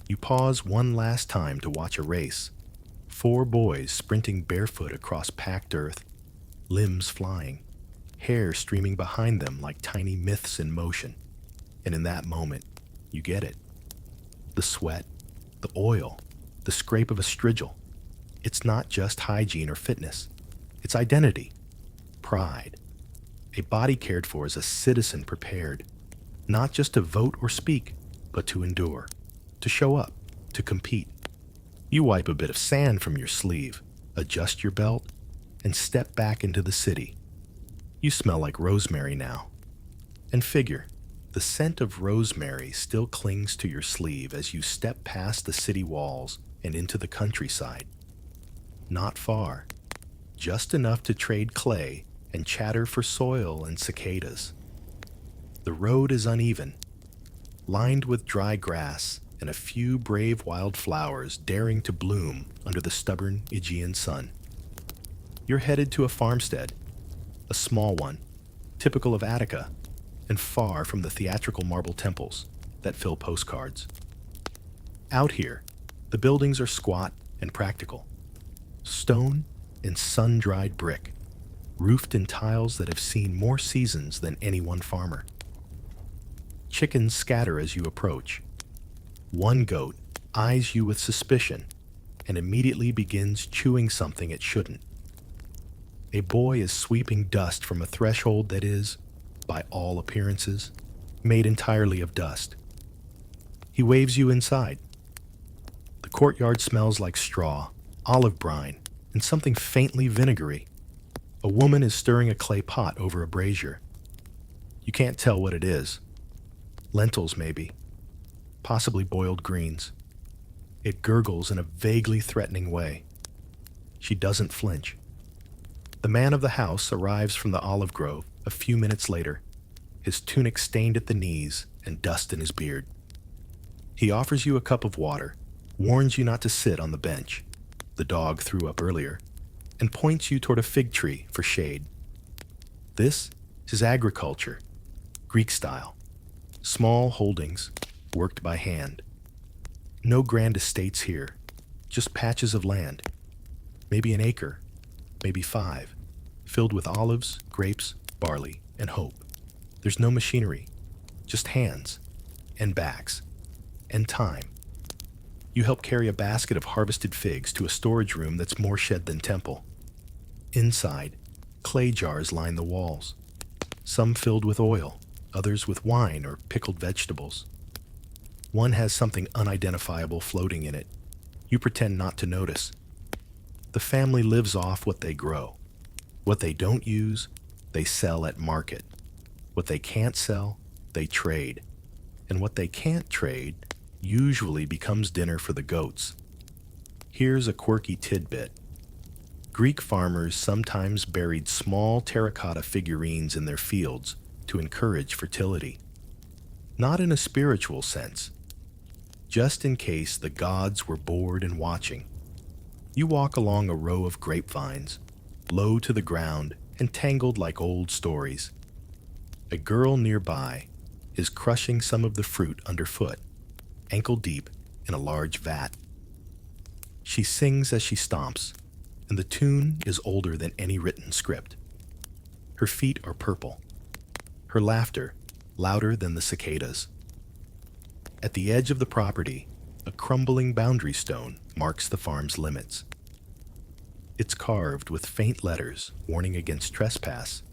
You pause one last time to watch a race. 4 boys sprinting barefoot across packed earth, limbs flying, hair streaming behind them like tiny myths in motion. And in that moment, you get it. The sweat, the oil, the scrape of a strigil. It's not just hygiene or fitness. It's identity, pride. A body cared for as a citizen prepared, not just to vote or speak, but to endure, to show up, to compete. You wipe a bit of sand from your sleeve, adjust your belt, and step back into the city. You smell like rosemary now. And figure, the scent of rosemary still clings to your sleeve as you step past the city walls and into the countryside. Not far, just enough to trade clay and chatter for soil and cicadas. The road is uneven, lined with dry grass and a few brave wild flowers daring to bloom under the stubborn Aegean sun. You're headed to a farmstead, a small one, typical of Attica, and far from the theatrical marble temples that fill postcards. Out here, the buildings are squat and practical. Stone and sun-dried brick, roofed in tiles that have seen more seasons than any one farmer. Chickens scatter as you approach. One goat eyes you with suspicion and immediately begins chewing something it shouldn't. A boy is sweeping dust from a threshold that is, by all appearances, made entirely of dust. He waves you inside. The courtyard smells like straw, olive brine, and something faintly vinegary. A woman is stirring a clay pot over a brazier. You can't tell what it is. Lentils, maybe. Possibly boiled greens. It gurgles in a vaguely threatening way. She doesn't flinch. The man of the house arrives from the olive grove a few minutes later, his tunic stained at the knees and dust in his beard. He offers you a cup of water, warns you not to sit on the bench, the dog threw up earlier, and points you toward a fig tree for shade. This is agriculture, Greek style, small holdings, worked by hand. No grand estates here, just patches of land, maybe an acre, maybe 5, filled with olives, grapes, barley, and hope. There's no machinery, just hands, and backs, and time. You help carry a basket of harvested figs to a storage room that's more shed than temple. Inside, clay jars line the walls, some filled with oil, others with wine or pickled vegetables. One has something unidentifiable floating in it. You pretend not to notice. The family lives off what they grow. What they don't use, they sell at market. What they can't sell, they trade. And what they can't trade usually becomes dinner for the goats. Here's a quirky tidbit. Greek farmers sometimes buried small terracotta figurines in their fields to encourage fertility. Not in a spiritual sense, just in case the gods were bored and watching. You walk along a row of grapevines, low to the ground and tangled like old stories. A girl nearby is crushing some of the fruit underfoot, ankle deep in a large vat. She sings as she stomps, and the tune is older than any written script. Her feet are purple, her laughter louder than the cicadas. At the edge of the property, a crumbling boundary stone marks the farm's limits. It's carved with faint letters warning against trespass.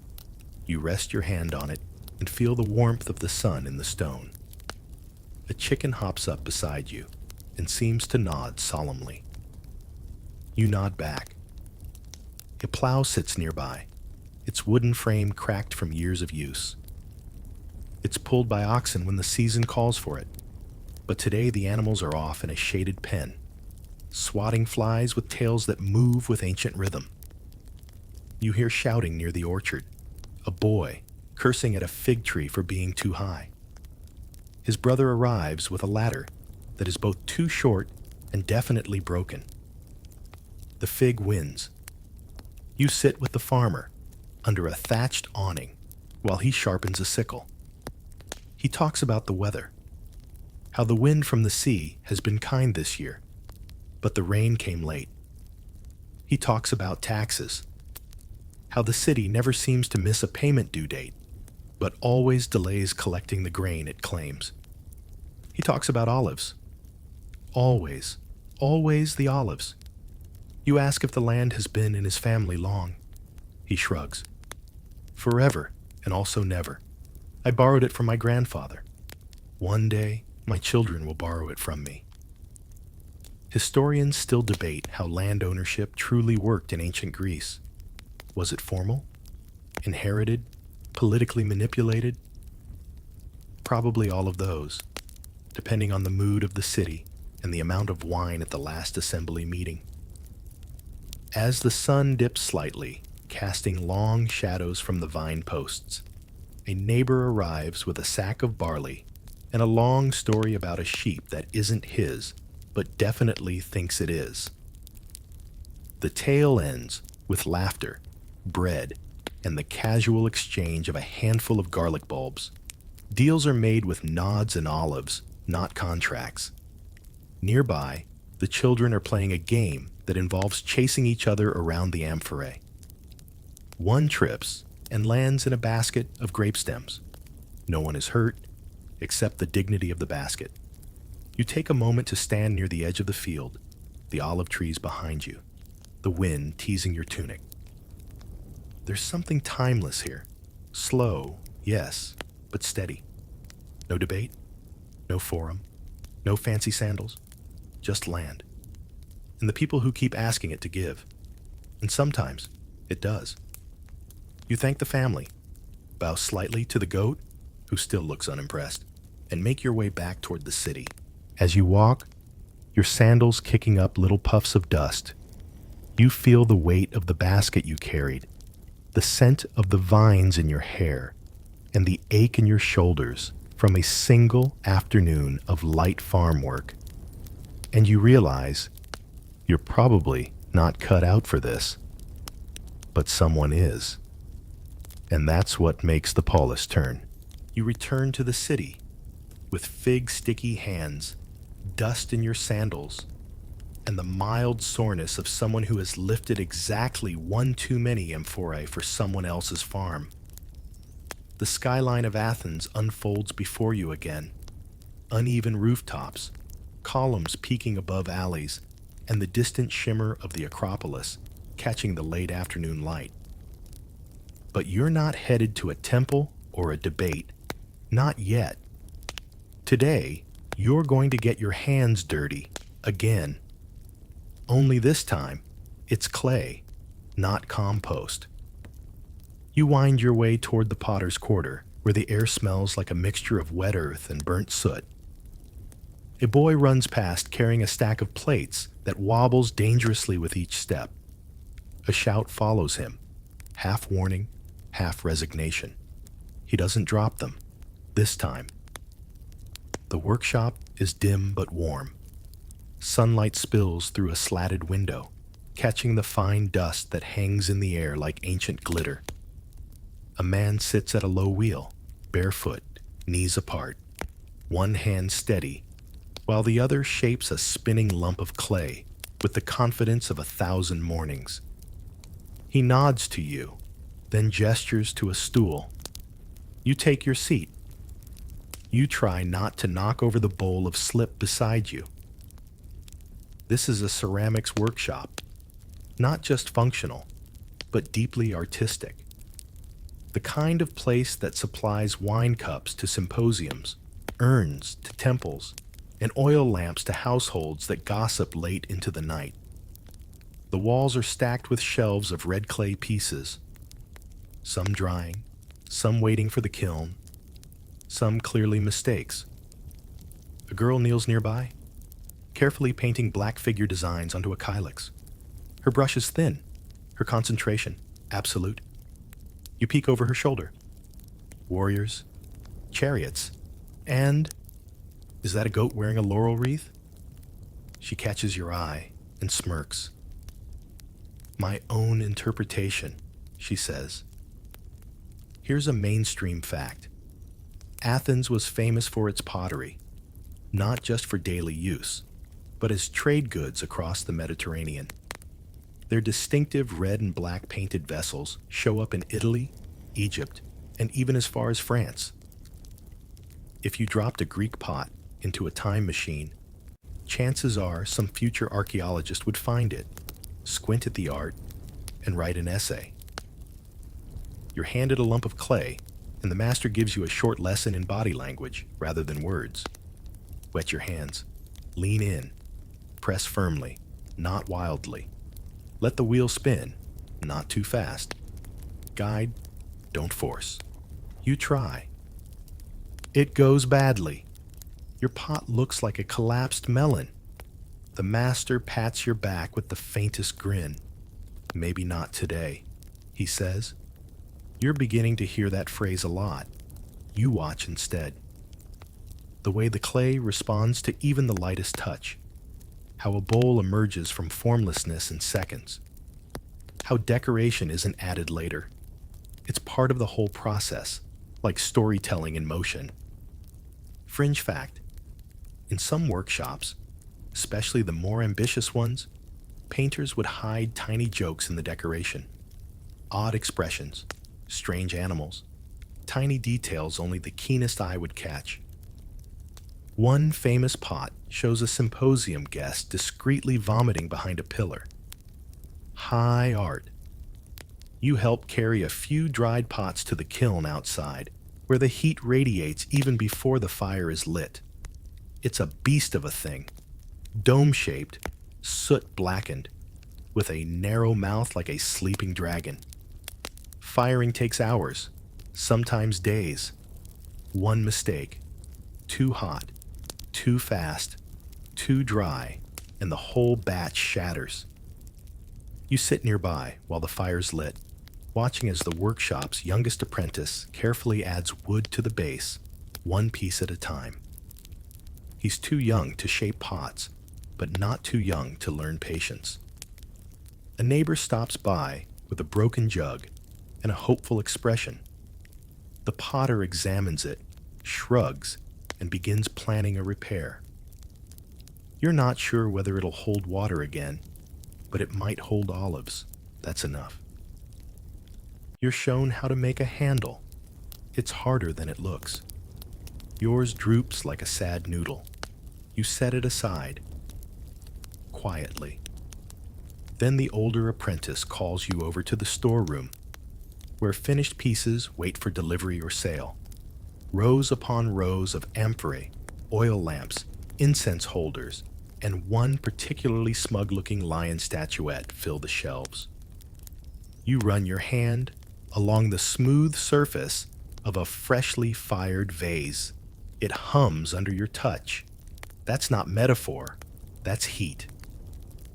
You rest your hand on it and feel the warmth of the sun in the stone. A chicken hops up beside you and seems to nod solemnly. You nod back. A plow sits nearby, its wooden frame cracked from years of use. It's pulled by oxen when the season calls for it, but today the animals are off in a shaded pen, swatting flies with tails that move with ancient rhythm. You hear shouting near the orchard, a boy cursing at a fig tree for being too high. His brother arrives with a ladder that is both too short and definitely broken. The fig wins. You sit with the farmer under a thatched awning while he sharpens a sickle. He talks about the weather, how the wind from the sea has been kind this year, but the rain came late. He talks about taxes, how the city never seems to miss a payment due date, but always delays collecting the grain it claims. He talks about olives. Always, always the olives. You ask if the land has been in his family long. He shrugs. Forever, and also never. I borrowed it from my grandfather. One day, my children will borrow it from me. Historians still debate how land ownership truly worked in ancient Greece. Was it formal? Inherited? Politically manipulated? Probably all of those, depending on the mood of the city and the amount of wine at the last assembly meeting. As the sun dips slightly, casting long shadows from the vine posts, a neighbor arrives with a sack of barley and a long story about a sheep that isn't his, but definitely thinks it is. The tale ends with laughter, bread, and the casual exchange of a handful of garlic bulbs. Deals are made with nods and olives, not contracts. Nearby, the children are playing a game that involves chasing each other around the amphorae. One trips and lands in a basket of grape stems. No one is hurt, except the dignity of the basket. You take a moment to stand near the edge of the field, the olive trees behind you, the wind teasing your tunic. There's something timeless here. Slow, yes, but steady. No debate, no forum, no fancy sandals, just land. And the people who keep asking it to give. And sometimes it does. You thank the family, bow slightly to the goat, who still looks unimpressed, and make your way back toward the city. As you walk, your sandals kicking up little puffs of dust, you feel the weight of the basket you carried, the scent of the vines in your hair, and the ache in your shoulders from a single afternoon of light farm work. And you realize you're probably not cut out for this, but someone is. And that's what makes the Paulus turn. You return to the city with fig-sticky hands dust in your sandals, and the mild soreness of someone who has lifted exactly one too many amphorae for someone else's farm. The skyline of Athens unfolds before you again. Uneven rooftops, columns peeking above alleys, and the distant shimmer of the Acropolis catching the late afternoon light. But you're not headed to a temple or a debate. Not yet. Today, you're going to get your hands dirty again. Only this time, it's clay, not compost. You wind your way toward the potter's quarter, where the air smells like a mixture of wet earth and burnt soot. A boy runs past carrying a stack of plates that wobbles dangerously with each step. A shout follows him, half warning, half resignation. He doesn't drop them, this time. The workshop is dim but warm. Sunlight spills through a slatted window, catching the fine dust that hangs in the air like ancient glitter. A man sits at a low wheel, barefoot, knees apart, one hand steady, while the other shapes a spinning lump of clay with the confidence of 1,000 mornings. He nods to you, then gestures to a stool. You take your seat. You try not to knock over the bowl of slip beside you. This is a ceramics workshop, not just functional, but deeply artistic. The kind of place that supplies wine cups to symposiums, urns to temples, and oil lamps to households that gossip late into the night. The walls are stacked with shelves of red clay pieces, some drying, some waiting for the kiln, some clearly mistakes. A girl kneels nearby, carefully painting black figure designs onto a kylix. Her brush is thin, her concentration absolute. You peek over her shoulder. Warriors, chariots, and... is that a goat wearing a laurel wreath? She catches your eye and smirks. My own interpretation, she says. Here's a mainstream fact. Athens was famous for its pottery, not just for daily use, but as trade goods across the Mediterranean. Their distinctive red and black painted vessels show up in Italy, Egypt, and even as far as France. If you dropped a Greek pot into a time machine, chances are some future archaeologist would find it, squint at the art, and write an essay. You're handed a lump of clay, and the master gives you a short lesson in body language rather than words. Wet your hands. Lean in. Press firmly, not wildly. Let the wheel spin, not too fast. Guide, don't force. You try. It goes badly. Your pot looks like a collapsed melon. The master pats your back with the faintest grin. Maybe not today, he says. You're beginning to hear that phrase a lot. You watch instead. The way the clay responds to even the lightest touch. How a bowl emerges from formlessness in seconds. How decoration isn't added later. It's part of the whole process, like storytelling in motion. Fringe fact. In some workshops, especially the more ambitious ones, painters would hide tiny jokes in the decoration. Odd expressions, strange animals, tiny details only the keenest eye would catch. One famous pot shows a symposium guest discreetly vomiting behind a pillar. High art. You help carry a few dried pots to the kiln outside, where the heat radiates even before the fire is lit. It's a beast of a thing, dome-shaped, soot-blackened, with a narrow mouth like a sleeping dragon. Firing takes hours, sometimes days. One mistake. Too hot, too fast, too dry, and the whole batch shatters. You sit nearby while the fire's lit, watching as the workshop's youngest apprentice carefully adds wood to the base, one piece at a time. He's too young to shape pots, but not too young to learn patience. A neighbor stops by with a broken jug and a hopeful expression. The potter examines it, shrugs, and begins planning a repair. You're not sure whether it'll hold water again, but it might hold olives. That's enough. You're shown how to make a handle. It's harder than it looks. Yours droops like a sad noodle. You set it aside, quietly. Then the older apprentice calls you over to the storeroom, where finished pieces wait for delivery or sale. Rows upon rows of amphorae, oil lamps, incense holders, and one particularly smug-looking lion statuette fill the shelves. You run your hand along the smooth surface of a freshly fired vase. It hums under your touch. That's not metaphor, that's heat.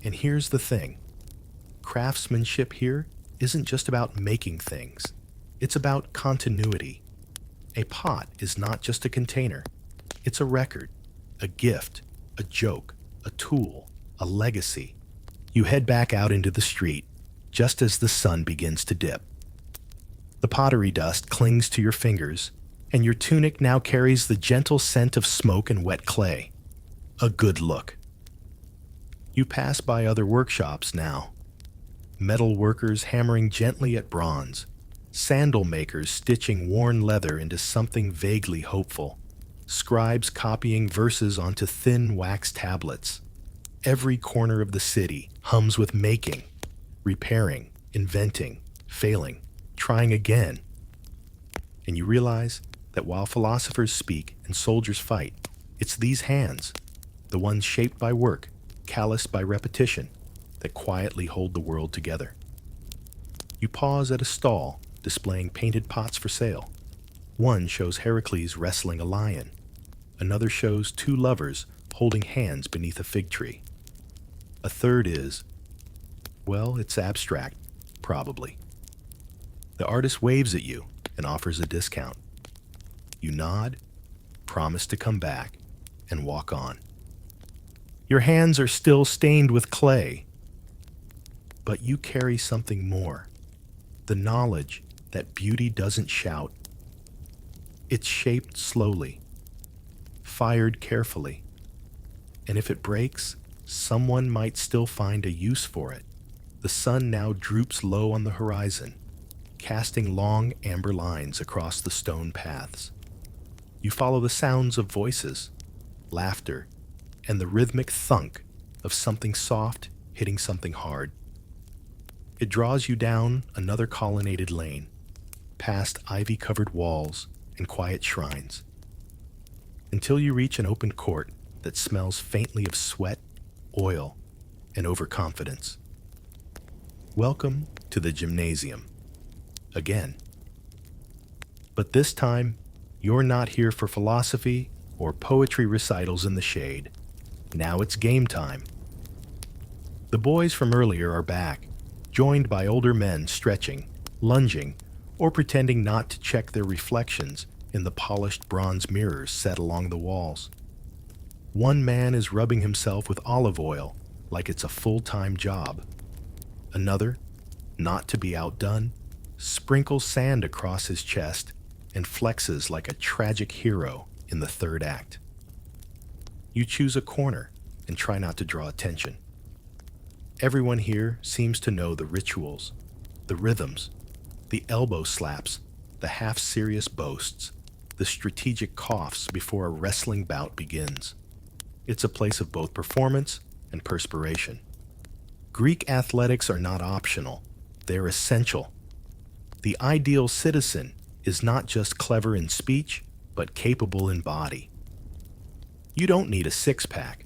And here's the thing. Craftsmanship here isn't just about making things. It's about continuity. A pot is not just a container. It's a record, a gift, a joke, a tool, a legacy. You head back out into the street just as the sun begins to dip. The pottery dust clings to your fingers, and your tunic now carries the gentle scent of smoke and wet clay. A good look. You pass by other workshops now. Metal workers hammering gently at bronze, sandal makers stitching worn leather into something vaguely hopeful, scribes copying verses onto thin wax tablets. Every corner of the city hums with making, repairing, inventing, failing, trying again. And you realize that while philosophers speak and soldiers fight, it's these hands, the ones shaped by work, calloused by repetition, that quietly hold the world together. You pause at a stall displaying painted pots for sale. One shows Heracles wrestling a lion. Another shows two lovers holding hands beneath a fig tree. A third is, well, it's abstract, probably. The artist waves at you and offers a discount. You nod, promise to come back, and walk on. Your hands are still stained with clay, but you carry something more. The knowledge that beauty doesn't shout. It's shaped slowly, fired carefully, and if it breaks, someone might still find a use for it. The sun now droops low on the horizon, casting long amber lines across the stone paths. You follow the sounds of voices, laughter, and the rhythmic thunk of something soft hitting something hard. It draws you down another colonnaded lane, past ivy-covered walls and quiet shrines, until you reach an open court that smells faintly of sweat, oil, and overconfidence. Welcome to the gymnasium. Again. But this time, you're not here for philosophy or poetry recitals in the shade. Now it's game time. The boys from earlier are back, joined by older men stretching, lunging, or pretending not to check their reflections in the polished bronze mirrors set along the walls. One man is rubbing himself with olive oil like it's a full-time job. Another, not to be outdone, sprinkles sand across his chest and flexes like a tragic hero in the third act. You choose a corner and try not to draw attention. Everyone here seems to know the rituals, the rhythms, the elbow slaps, the half-serious boasts, the strategic coughs before a wrestling bout begins. It's a place of both performance and perspiration. Greek athletics are not optional, they're essential. The ideal citizen is not just clever in speech, but capable in body. You don't need a six-pack,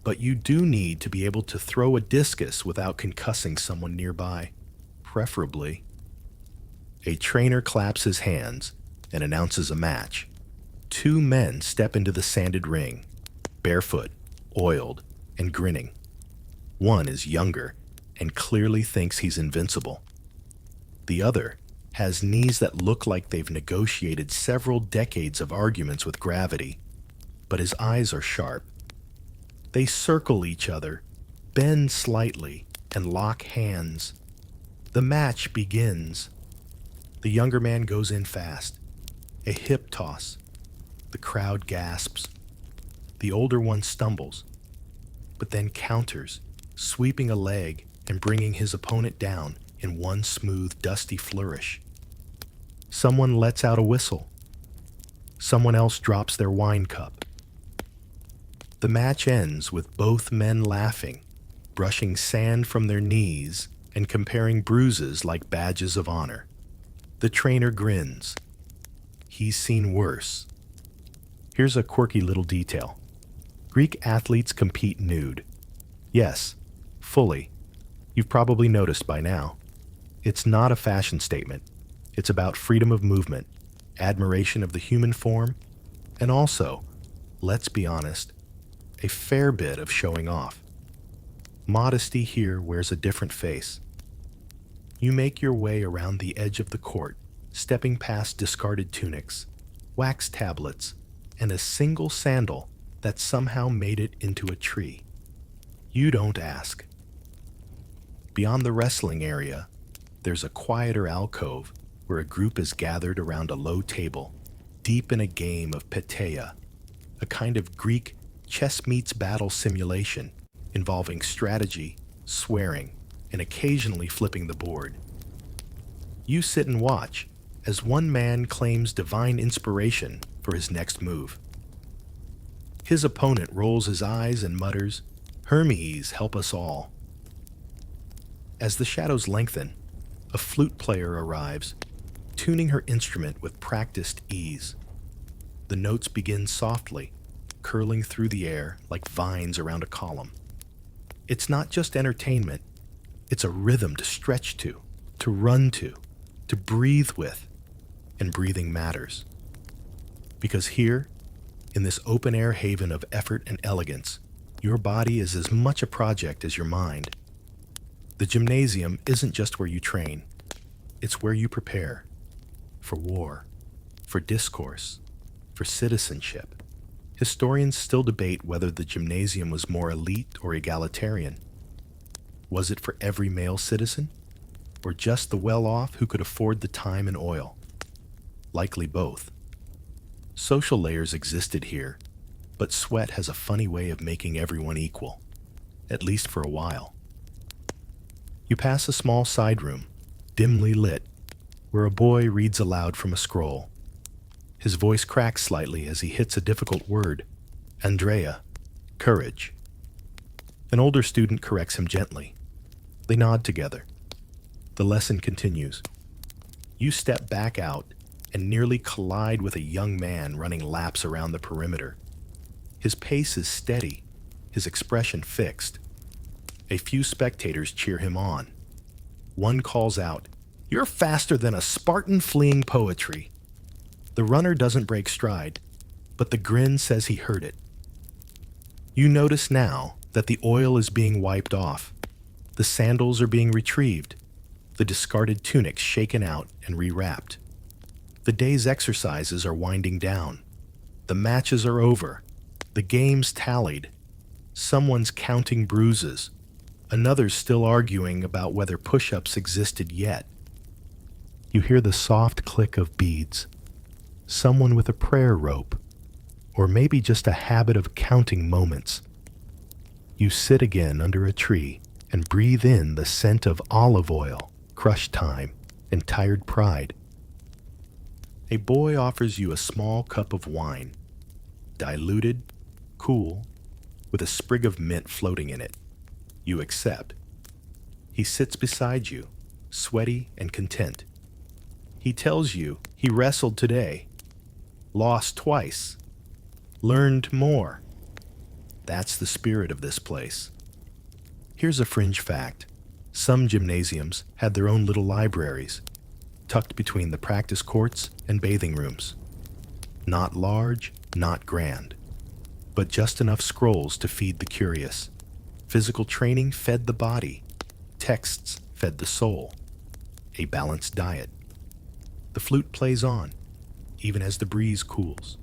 but you do need to be able to throw a discus without concussing someone nearby, preferably. A trainer claps his hands and announces a match. Two men step into the sanded ring, barefoot, oiled, and grinning. One is younger and clearly thinks he's invincible. The other has knees that look like they've negotiated several decades of arguments with gravity, but his eyes are sharp. They circle each other, bend slightly, and lock hands. The match begins. The younger man goes in fast. A hip toss. The crowd gasps. The older one stumbles, but then counters, sweeping a leg and bringing his opponent down in one smooth, dusty flourish. Someone lets out a whistle. Someone else drops their wine cup. The match ends with both men laughing, brushing sand from their knees and comparing bruises like badges of honor. The trainer grins. He's seen worse. Here's a quirky little detail. Greek athletes compete nude. Yes, fully. You've probably noticed by now. It's not a fashion statement. It's about freedom of movement, admiration of the human form, and also, let's be honest, a fair bit of showing off. Modesty here wears a different face. You make your way around the edge of the court, stepping past discarded tunics, wax tablets, and a single sandal that somehow made it into a tree. You don't ask. Beyond the wrestling area, there's a quieter alcove where a group is gathered around a low table, deep in a game of peteia, a kind of Greek chess meets battle simulation involving strategy, swearing, and occasionally flipping the board. You sit and watch as one man claims divine inspiration for his next move. His opponent rolls his eyes and mutters, "Hermes, help us all." As the shadows lengthen, a flute player arrives, tuning her instrument with practiced ease. The notes begin softly, curling through the air like vines around a column. It's not just entertainment, it's a rhythm to stretch to run to breathe with, and breathing matters. Because here, in this open-air haven of effort and elegance, your body is as much a project as your mind. The gymnasium isn't just where you train, it's where you prepare. For war, for discourse, for citizenship. Historians still debate whether the gymnasium was more elite or egalitarian. Was it for every male citizen, or just the well-off who could afford the time and oil? Likely both. Social layers existed here, but sweat has a funny way of making everyone equal, at least for a while. You pass a small side room, dimly lit, where a boy reads aloud from a scroll. His voice cracks slightly as he hits a difficult word. Andrea, courage. An older student corrects him gently. They nod together. The lesson continues. You step back out and nearly collide with a young man running laps around the perimeter. His pace is steady, his expression fixed. A few spectators cheer him on. One calls out, "You're faster than a Spartan fleeing poetry." The runner doesn't break stride, but the grin says he heard it. You notice now that the oil is being wiped off. The sandals are being retrieved, the discarded tunics shaken out and rewrapped. The day's exercises are winding down. The matches are over. The game's tallied. Someone's counting bruises. Another's still arguing about whether push-ups existed yet. You hear the soft click of beads. Someone with a prayer rope, or maybe just a habit of counting moments. You sit again under a tree and breathe in the scent of olive oil, crushed thyme, and tired pride. A boy offers you a small cup of wine, diluted, cool, with a sprig of mint floating in it. You accept. He sits beside you, sweaty and content. He tells you he wrestled today, lost twice, learned more. That's the spirit of this place. Here's a fringe fact. Some gymnasiums had their own little libraries, tucked between the practice courts and bathing rooms. Not large, not grand, but just enough scrolls to feed the curious. Physical training fed the body. Texts fed the soul. A balanced diet. The flute plays on, even as the breeze cools.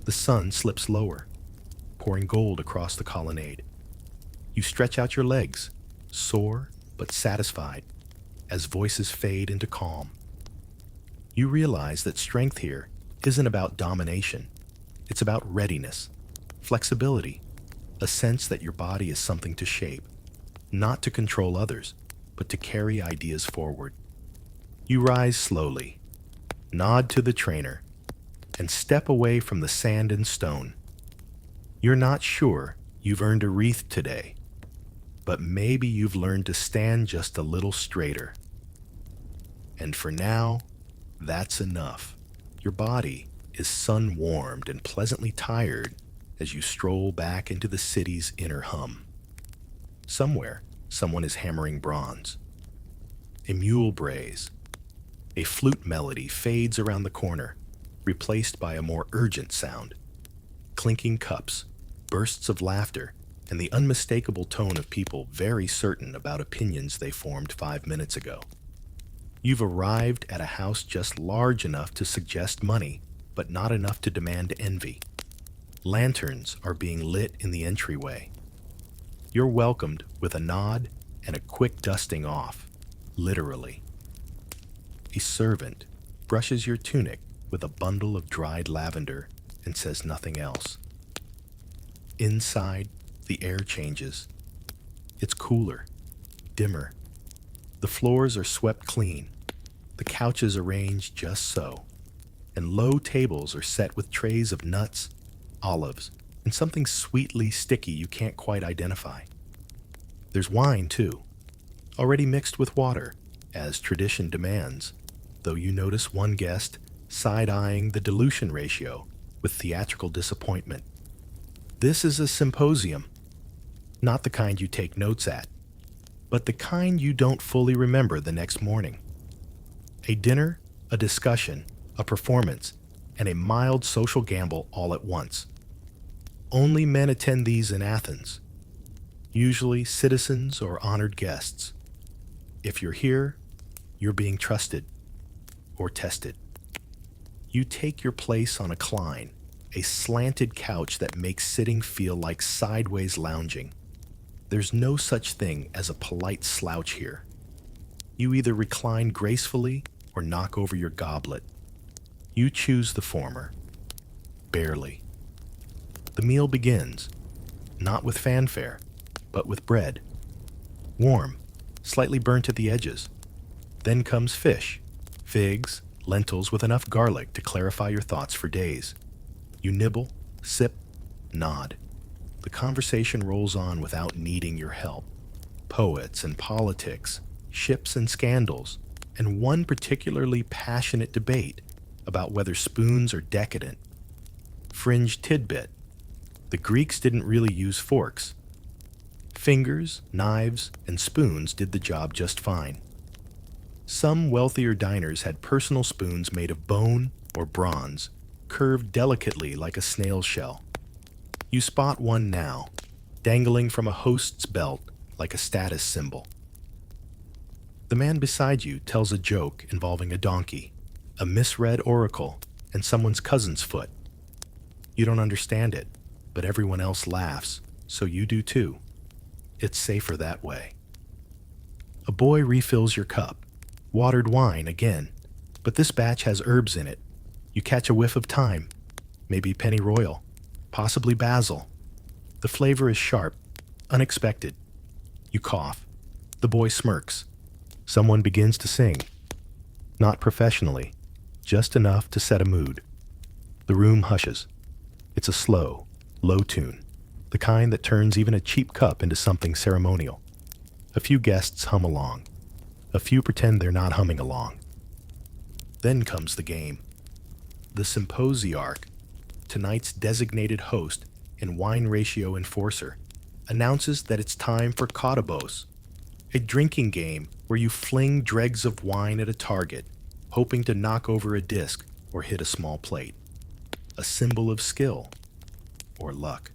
The sun slips lower, pouring gold across the colonnade. You stretch out your legs, sore but satisfied, as voices fade into calm. You realize that strength here isn't about domination. It's about readiness, flexibility, a sense that your body is something to shape, not to control others, but to carry ideas forward. You rise slowly, nod to the trainer, and step away from the sand and stone. You're not sure you've earned a wreath today, but maybe you've learned to stand just a little straighter. And for now, that's enough. Your body is sun-warmed and pleasantly tired as you stroll back into the city's inner hum. Somewhere, someone is hammering bronze. A mule brays. A flute melody fades around the corner, replaced by a more urgent sound. Clinking cups, bursts of laughter, and the unmistakable tone of people very certain about opinions they formed 5 minutes ago. You've arrived at a house just large enough to suggest money, but not enough to demand envy. Lanterns are being lit in the entryway. You're welcomed with a nod and a quick dusting off, literally. A servant brushes your tunic with a bundle of dried lavender and says nothing else. Inside, the air changes. It's cooler, dimmer. The floors are swept clean, the couches arranged just so, and low tables are set with trays of nuts, olives, and something sweetly sticky you can't quite identify. There's wine, too, already mixed with water, as tradition demands, though you notice one guest side-eyeing the dilution ratio with theatrical disappointment. This is a symposium, not the kind you take notes at, but the kind you don't fully remember the next morning. A dinner, a discussion, a performance, and a mild social gamble all at once. Only men attend these in Athens, usually citizens or honored guests. If you're here, you're being trusted or tested. You take your place on a cline, a slanted couch that makes sitting feel like sideways lounging. There's no such thing as a polite slouch here. You either recline gracefully or knock over your goblet. You choose the former. Barely. The meal begins, not with fanfare, but with bread. Warm, slightly burnt at the edges. Then comes fish, figs, lentils with enough garlic to clarify your thoughts for days. You nibble, sip, nod. The conversation rolls on without needing your help. Poets and politics, ships and scandals, and one particularly passionate debate about whether spoons are decadent. Fringe tidbit: the Greeks didn't really use forks. Fingers, knives, and spoons did the job just fine. Some wealthier diners had personal spoons made of bone or bronze, curved delicately like a snail's shell. You spot one now, dangling from a host's belt like a status symbol. The man beside you tells a joke involving a donkey, a misread oracle, and someone's cousin's foot. You don't understand it, but everyone else laughs, so you do too. It's safer that way. A boy refills your cup. Watered wine again, but this batch has herbs in it. You catch a whiff of thyme, maybe pennyroyal, possibly basil. The flavor is sharp, unexpected. You cough. The boy smirks. Someone begins to sing. Not professionally, just enough to set a mood. The room hushes. It's a slow, low tune, the kind that turns even a cheap cup into something ceremonial. A few guests hum along. A few pretend they're not humming along. Then comes the game. The symposiarch, tonight's designated host and wine ratio enforcer, announces that it's time for katabos, a drinking game where you fling dregs of wine at a target, hoping to knock over a disc or hit a small plate. A symbol of skill, or luck,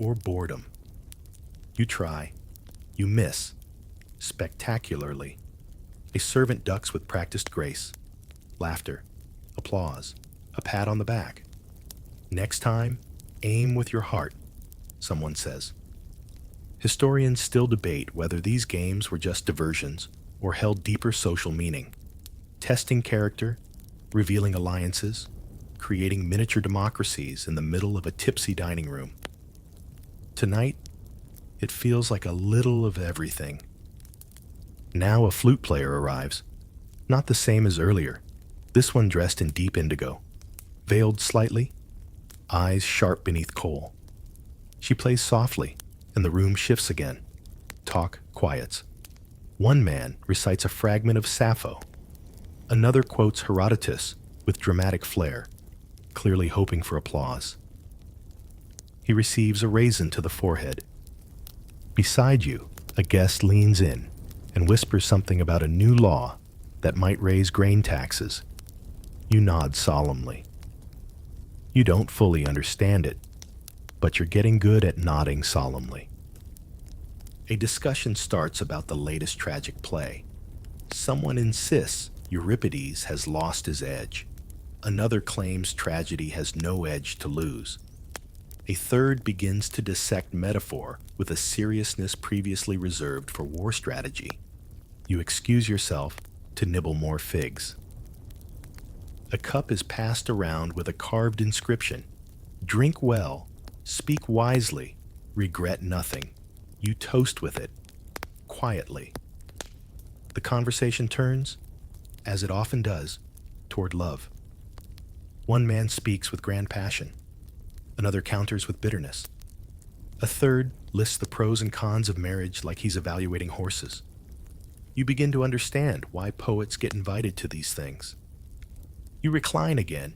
or boredom. You try. You miss. Spectacularly. A servant ducks with practiced grace. Laughter. Applause. A pat on the back. Next time, aim with your heart, someone says. Historians still debate whether these games were just diversions or held deeper social meaning. Testing character, revealing alliances, creating miniature democracies in the middle of a tipsy dining room. Tonight, it feels like a little of everything. Now a flute player arrives, not the same as earlier, this one dressed in deep indigo, veiled slightly, eyes sharp beneath kohl. She plays softly, and the room shifts again. Talk quiets. One man recites a fragment of Sappho. Another quotes Herodotus with dramatic flair, clearly hoping for applause. He receives a raisin to the forehead. Beside you, a guest leans in and whispers something about a new law that might raise grain taxes. You nod solemnly. You don't fully understand it, but you're getting good at nodding solemnly. A discussion starts about the latest tragic play. Someone insists Euripides has lost his edge. Another claims tragedy has no edge to lose. A third begins to dissect metaphor with a seriousness previously reserved for war strategy. You excuse yourself to nibble more figs. A cup is passed around with a carved inscription. Drink well, speak wisely, regret nothing. You toast with it, quietly. The conversation turns, as it often does, toward love. One man speaks with grand passion. Another counters with bitterness. A third lists the pros and cons of marriage like he's evaluating horses. You begin to understand why poets get invited to these things. You recline again,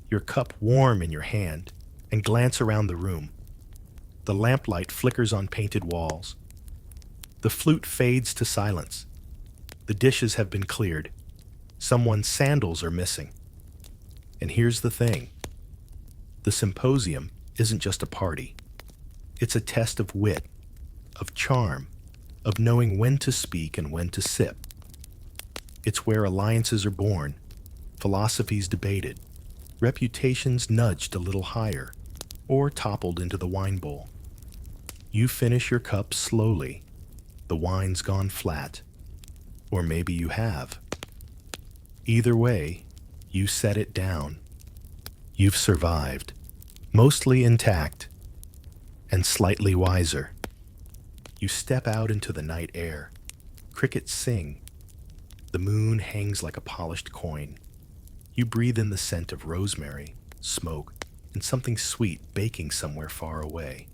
your cup warm in your hand, and glance around the room. The lamplight flickers on painted walls. The flute fades to silence. The dishes have been cleared. Someone's sandals are missing. And here's the thing. The symposium isn't just a party. It's a test of wit, of charm, of knowing when to speak and when to sip. It's where alliances are born, philosophies debated, reputations nudged a little higher, or toppled into the wine bowl. You finish your cup slowly. The wine's gone flat. Or maybe you have. Either way, you set it down. You've survived, mostly intact, and slightly wiser. You step out into the night air. Crickets sing. The moon hangs like a polished coin. You breathe in the scent of rosemary, smoke, and something sweet baking somewhere far away.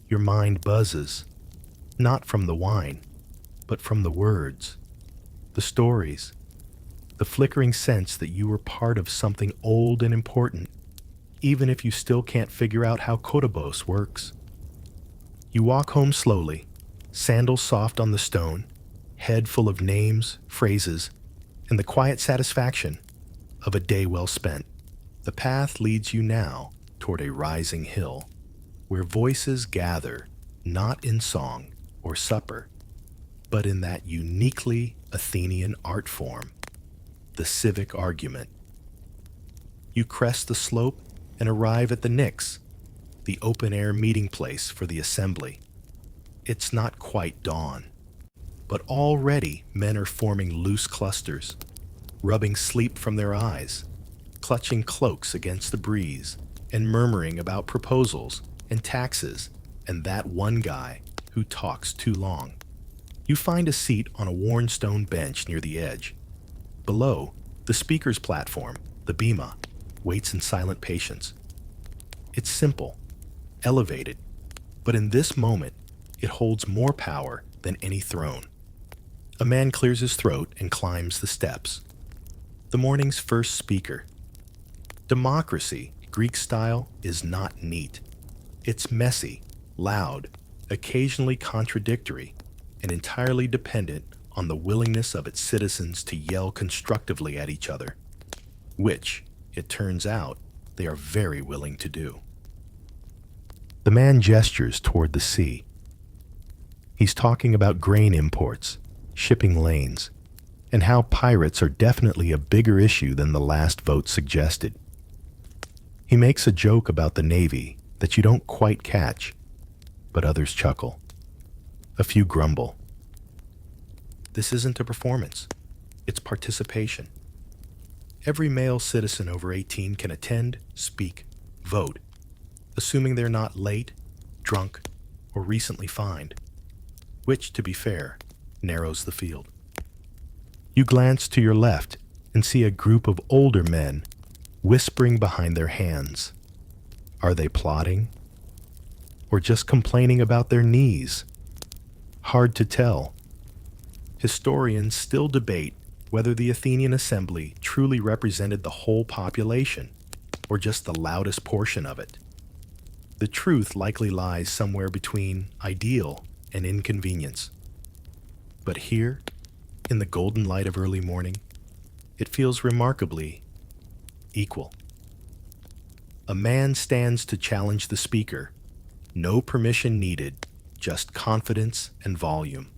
Your mind buzzes, not from the wine, but from the words, the stories, the flickering sense that you were part of something old and important, even if you still can't figure out how Kotobos works. You walk home slowly, sandals soft on the stone, head full of names, phrases, and the quiet satisfaction of a day well spent. The path leads you now toward a rising hill, where voices gather not in song or supper, but in that uniquely Athenian art form, the civic argument. You crest the slope and arrive at the Nix, the open-air meeting place for the assembly. It's not quite dawn, but already men are forming loose clusters, rubbing sleep from their eyes, clutching cloaks against the breeze, and murmuring about proposals and taxes and that one guy who talks too long. You find a seat on a worn stone bench near the edge. Below, the speaker's platform, the bema, waits in silent patience. It's simple, elevated, but in this moment, it holds more power than any throne. A man clears his throat and climbs the steps. The morning's first speaker. Democracy, Greek style, is not neat. It's messy, loud, occasionally contradictory, and entirely dependent on the willingness of its citizens to yell constructively at each other, which, it turns out, they are very willing to do. The man gestures toward the sea. He's talking about grain imports, shipping lanes, and how pirates are definitely a bigger issue than the last vote suggested. He makes a joke about the Navy that you don't quite catch, but others chuckle. A few grumble. This isn't a performance. It's participation. Every male citizen over 18 can attend, speak, vote, assuming they're not late, drunk, or recently fined, which, to be fair, narrows the field. You glance to your left and see a group of older men whispering behind their hands. Are they plotting? Or just complaining about their knees? Hard to tell. Historians still debate whether the Athenian assembly truly represented the whole population, or just the loudest portion of it. The truth likely lies somewhere between ideal and inconvenience. But here, in the golden light of early morning, it feels remarkably equal. A man stands to challenge the speaker. No permission needed, just confidence and volume.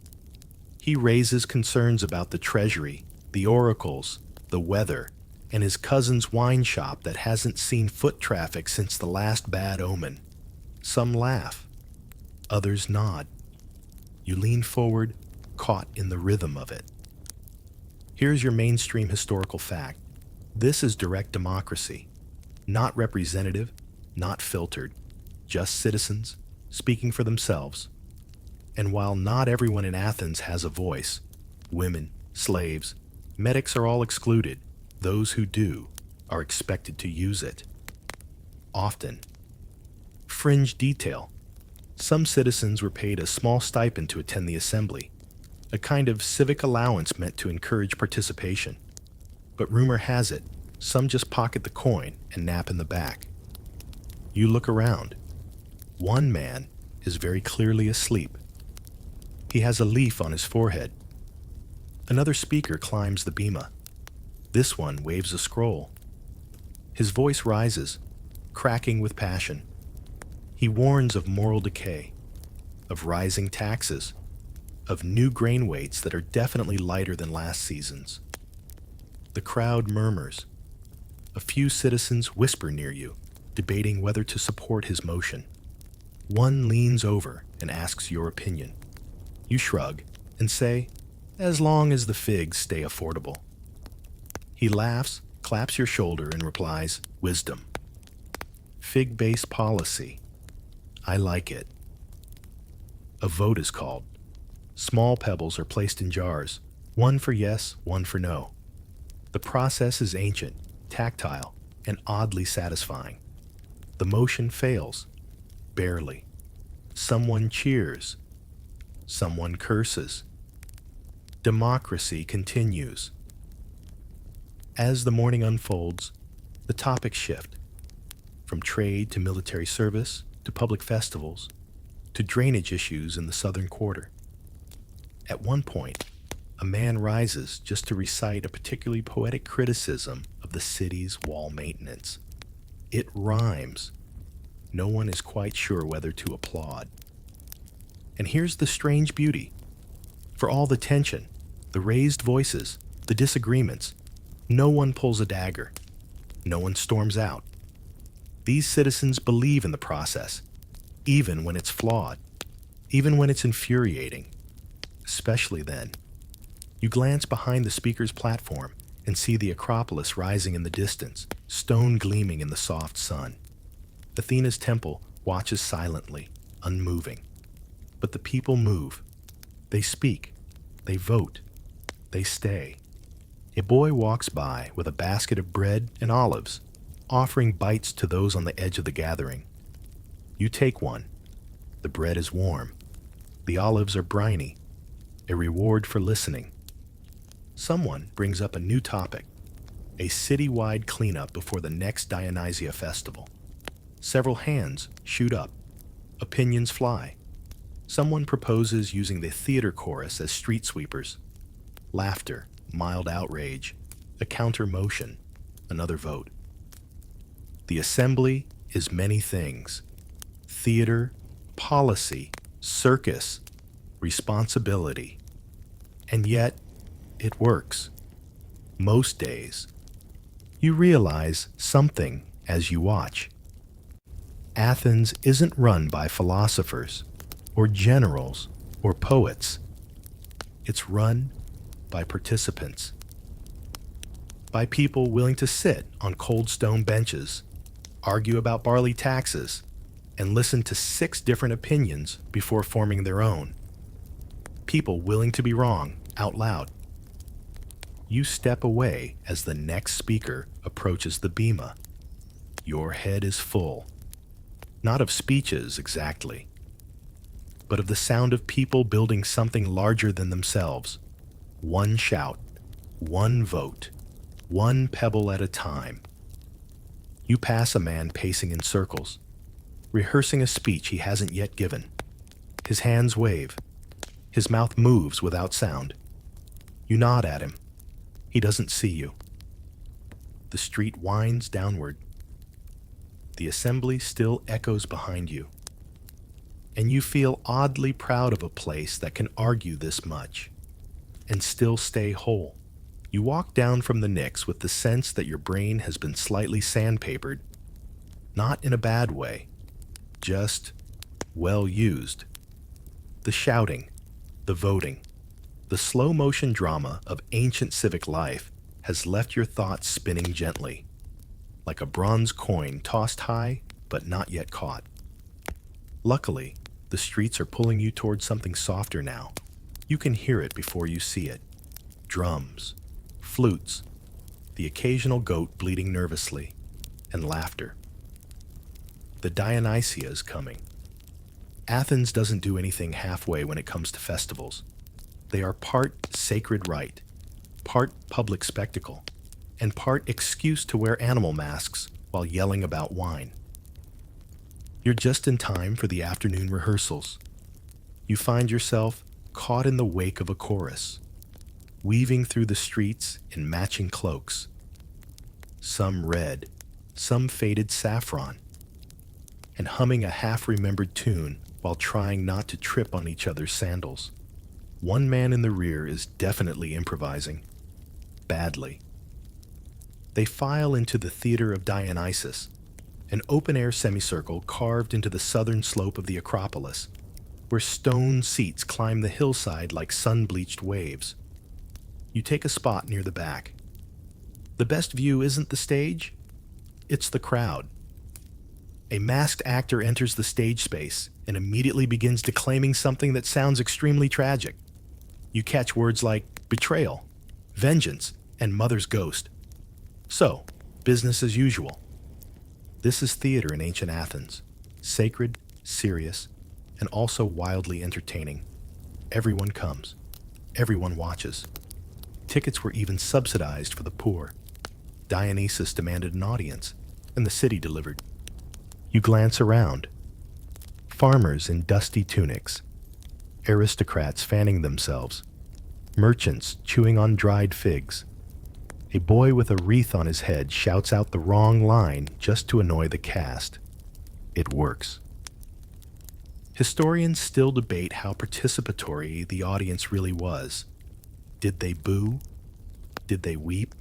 He raises concerns about the treasury, the oracles, the weather, and his cousin's wine shop that hasn't seen foot traffic since the last bad omen. Some laugh, others nod. You lean forward, caught in the rhythm of it. Here's your mainstream historical fact. This is direct democracy. Not representative, not filtered. Just citizens, speaking for themselves. And while not everyone in Athens has a voice, women, slaves, medics are all excluded. Those who do are expected to use it. Often. Fringe detail. Some citizens were paid a small stipend to attend the assembly, a kind of civic allowance meant to encourage participation. But rumor has it, some just pocket the coin and nap in the back. You look around. One man is very clearly asleep. He has a leaf on his forehead. Another speaker climbs the bema. This one waves a scroll. His voice rises, cracking with passion. He warns of moral decay, of rising taxes, of new grain weights that are definitely lighter than last season's. The crowd murmurs. A few citizens whisper near you, debating whether to support his motion. One leans over and asks your opinion. You shrug and say, as long as the figs stay affordable. He laughs, claps your shoulder, and replies, wisdom. Fig-based policy. I like it. A vote is called. Small pebbles are placed in jars, one for yes, one for no. The process is ancient, tactile, and oddly satisfying. The motion fails, barely. Someone cheers. Someone curses. Democracy continues. As the morning unfolds, the topics shift. From trade to military service, to public festivals, to drainage issues in the southern quarter. At one point, a man rises just to recite a particularly poetic criticism of the city's wall maintenance. It rhymes. No one is quite sure whether to applaud. And here's the strange beauty. For all the tension, the raised voices, the disagreements, no one pulls a dagger. No one storms out. These citizens believe in the process, even when it's flawed, even when it's infuriating. Especially then. You glance behind the speaker's platform and see the Acropolis rising in the distance, stone gleaming in the soft sun. Athena's temple watches silently, unmoving. But the people move. They speak. They vote. They stay. A boy walks by with a basket of bread and olives, offering bites to those on the edge of the gathering. You take one. The bread is warm. The olives are briny, a reward for listening. Someone brings up a new topic, a city-wide cleanup before the next Dionysia festival. Several hands shoot up. Opinions fly. Someone proposes using the theater chorus as street sweepers. Laughter, mild outrage, a counter motion, another vote. The assembly is many things. Theater, policy, circus, responsibility. And yet, it works. Most days. You realize something as you watch. Athens isn't run by philosophers, or generals, or poets. It's run by participants. By people willing to sit on cold stone benches, argue about barley taxes, and listen to 6 different opinions before forming their own. People willing to be wrong out loud. You step away as the next speaker approaches the bema. Your head is full, not of speeches exactly, but of the sound of people building something larger than themselves. One shout, one vote, one pebble at a time. You pass a man pacing in circles, rehearsing a speech he hasn't yet given. His hands wave. His mouth moves without sound. You nod at him. He doesn't see you. The street winds downward. The assembly still echoes behind you. And you feel oddly proud of a place that can argue this much and still stay whole. You walk down from the Knicks with the sense that your brain has been slightly sandpapered, not in a bad way, just well used. The shouting, the voting, the slow-motion drama of ancient civic life has left your thoughts spinning gently, like a bronze coin tossed high but not yet caught. Luckily, the streets are pulling you towards something softer now. You can hear it before you see it. Drums, flutes, the occasional goat bleating nervously, and laughter. The Dionysia is coming. Athens doesn't do anything halfway when it comes to festivals. They are part sacred rite, part public spectacle, and part excuse to wear animal masks while yelling about wine. You're just in time for the afternoon rehearsals. You find yourself caught in the wake of a chorus, weaving through the streets in matching cloaks, some red, some faded saffron, and humming a half-remembered tune while trying not to trip on each other's sandals. One man in the rear is definitely improvising, badly. They file into the Theater of Dionysus, an open-air semicircle carved into the southern slope of the Acropolis, where stone seats climb the hillside like sun-bleached waves. You take a spot near the back. The best view isn't the stage, it's the crowd. A masked actor enters the stage space and immediately begins declaiming something that sounds extremely tragic. You catch words like betrayal, vengeance, and mother's ghost. So, business as usual. This is theater in ancient Athens, sacred, serious, and also wildly entertaining. Everyone comes. Everyone watches. Tickets were even subsidized for the poor. Dionysus demanded an audience, and the city delivered. You glance around. Farmers in dusty tunics, aristocrats fanning themselves, merchants chewing on dried figs. A boy with a wreath on his head shouts out the wrong line just to annoy the cast. It works. Historians still debate how participatory the audience really was. Did they boo? Did they weep?